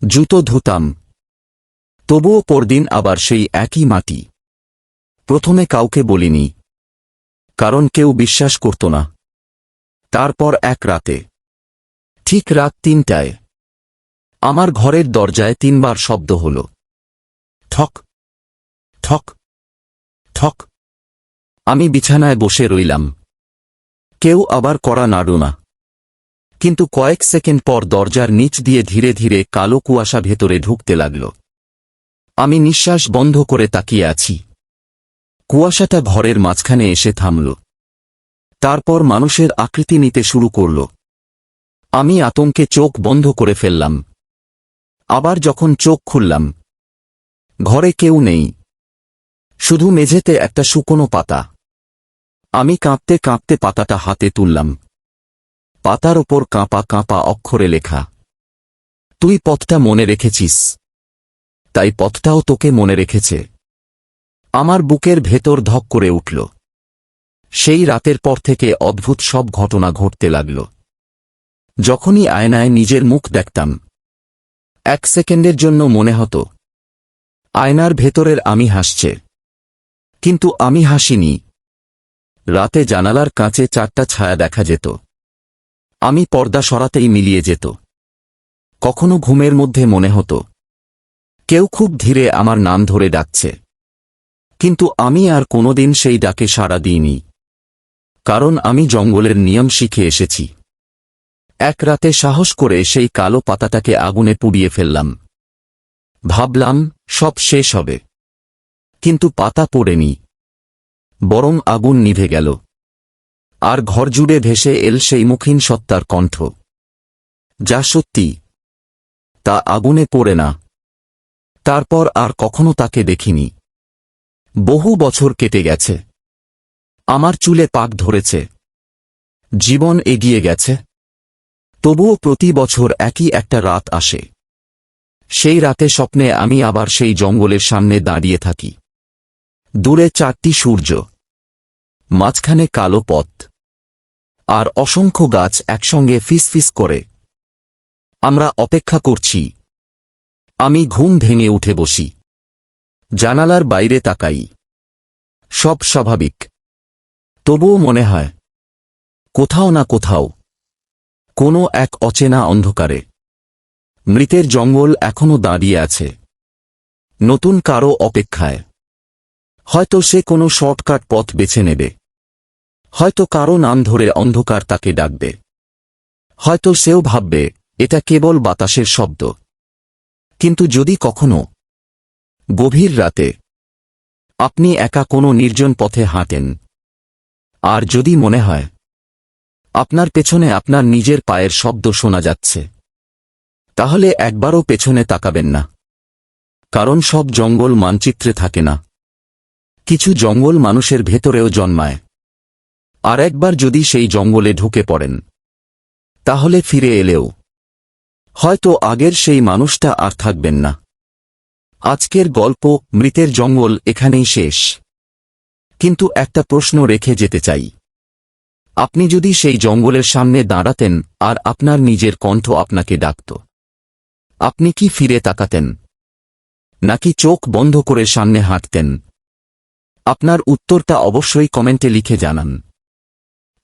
জুতো ধুতাম, তবুও পরদিন আবার সেই একই মাটি। প্রথমে কাউকে বলিনি, কারণ কেউ বিশ্বাস করত না। তারপর এক রাতে, ঠিক রাত ৩টায়, আমার ঘরের দরজায় ৩বার শব্দ হল, ঠক ঠক ঠক। আমি বিছানায় বসে রইলাম, কেউ আবার কড়া নাড়ল না। কিন্তু কয়েক সেকেন্ড পর দরজার নিচ দিয়ে ধীরে ধীরে কালো কুয়াশা ভেতরে ঢুকতে লাগল। আমি নিঃশ্বাস বন্ধ করে তাকিয়ে আছি। কুয়াশাটা ঘরের মাঝখানে এসে থামল, তারপর মানুষের আকৃতি নিতে শুরু করল। আমি আতঙ্কে চোখ বন্ধ করে ফেললাম। আবার যখন চোখ খুললাম, ঘরে কেউ নেই, শুধু মেঝেতে একটা শুকনো পাতা। আমি কাঁপতে কাঁপতে পাতাটা হাতে তুললাম। পাতার ওপর কাঁপা কাঁপা অক্ষরে লেখা, তুই পথটা মনে রেখেছিস, তাই পথটাও তোকে মনে রেখেছে। আমার বুকের ভেতর ধক করে উঠল। সেই রাতের পর থেকে অদ্ভুত সব ঘটনা ঘটতে লাগল। যখনই আয়নায় নিজের মুখ দেখতাম, ১ সেকেন্ডের জন্য মনে হতো আয়নার ভেতরের আমি হাসছে, কিন্তু আমি হাসিনি। রাতে জানালার কাঁচে ৪টা ছায়া দেখা যেত। আমি পর্দা সরাতেই মিলিয়ে যেত। কখনো ঘুমের মধ্যে মনে হতো কেউ খুব ধীরে আমার নাম ধরে ডাকছে, কিন্তু আমি আর কোনোদিন সেই ডাকে সাড়া দিইনি, কারণ আমি জঙ্গলের নিয়ম শিখে এসেছি। এক রাতে সাহস করে সেই কালো পাতাটাকে আগুনে পুড়িয়ে ফেললাম। ভাবলাম সব শেষ হবে, কিন্তু পাতা পোড়েনি, বরং আগুন নিভে গেল। আর ঘর জুড়ে ভেসে এল সেই মুখহীন সত্তার কণ্ঠ, যা সত্যি তা আগুনে পোড়ে না। তারপর আর কখনো তাকে দেখিনি। বহু বছর কেটে গেছে, আমার চুলে পাক ধরেছে, জীবন এগিয়ে গেছে, তবুও প্রতি বছর একই একটা রাত আসে। সেই রাতে স্বপ্নে আমি আবার সেই জঙ্গলের সামনে দাঁড়িয়ে থাকি। দূরে ৪টি সূর্য, মাঝখানে কালো পথ, আর অসংখ্য গাছ একসঙ্গে ফিসফিস করে। আমরা অপেক্ষা করছি। আমি ঘুম ভেঙে উঠে বসি, জানালার বাইরে তাকাই। সব স্বাভাবিক, তবুও মনে হয় কোথাও না কোথাও, কোনো এক অচেনা অন্ধকারে, মৃতের জঙ্গল এখনো দাঁড়িয়ে আছে, নতুন কারো অপেক্ষায়। হয়তো সে কোনো শর্টকাট পথ বেছে নেবে, হয়তো কারো নাম ধরে অন্ধকার তাকে ডাকবে, হয়তো সেও ভাববে এটা কেবল বাতাসের শব্দ। কিন্তু যদি কখনো গভীর রাতে আপনি একা কোনো নির্জন পথে হাঁটেন, আর যদি মনে হয় আপনার পেছনে আপনার নিজের পায়ের শব্দ শোনা যাচ্ছে, তাহলে একবারও পেছনে তাকাবেন না। কারণ সব জঙ্গল মানচিত্রে থাকে না, কিছু জঙ্গল মানুষের ভেতরেও জন্মায়। আর একবার যদি সেই জঙ্গলে ঢুকে পড়েন, তাহলে ফিরে এলেও হয়তো আগের সেই মানুষটা আর থাকবেন না। আজকের গল্প মৃতের জঙ্গল এখানেই শেষ, কিন্তু একটা প্রশ্ন রেখে যেতে চাই। আপনি যদি সেই জঙ্গলের সামনে দাঁড়াতেন আর আপনার নিজের কণ্ঠ আপনাকে ডাকত, আপনি কি ফিরে তাকাতেন, নাকি চোখ বন্ধ করে সামনে হাঁটতেন? আপনার উত্তরটা অবশ্যই কমেন্টে লিখে জানান।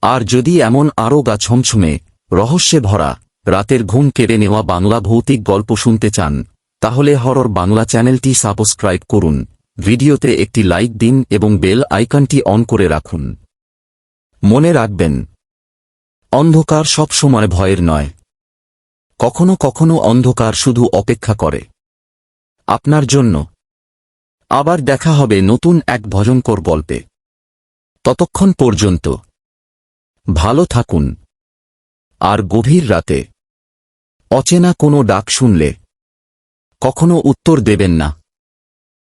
আর যদি এমন আরও গা ছমছমে, রহস্যে ভরা, রাতের ঘুম কেড়ে নেওয়া বাংলা ভৌতিক গল্প শুনতে চান, তাহলে হরর বাংলা চ্যানেলটি সাবস্ক্রাইব করুন, ভিডিওতে একটি লাইক দিন এবং বেল আইকনটি অন করে রাখুন। মনে রাখবেন, অন্ধকার সব সময় ভয়ের নয়। কখনো কখনো অন্ধকার শুধু অপেক্ষা করে আপনার জন্য। আবার দেখা হবে নতুন এক ভয়ঙ্কর গল্পে। ততক্ষণ পর্যন্ত ভালো থাকুন। আর গভীর রাতে অচেনা কোনো ডাক শুনলে কখনো উত্তর দেবেন না।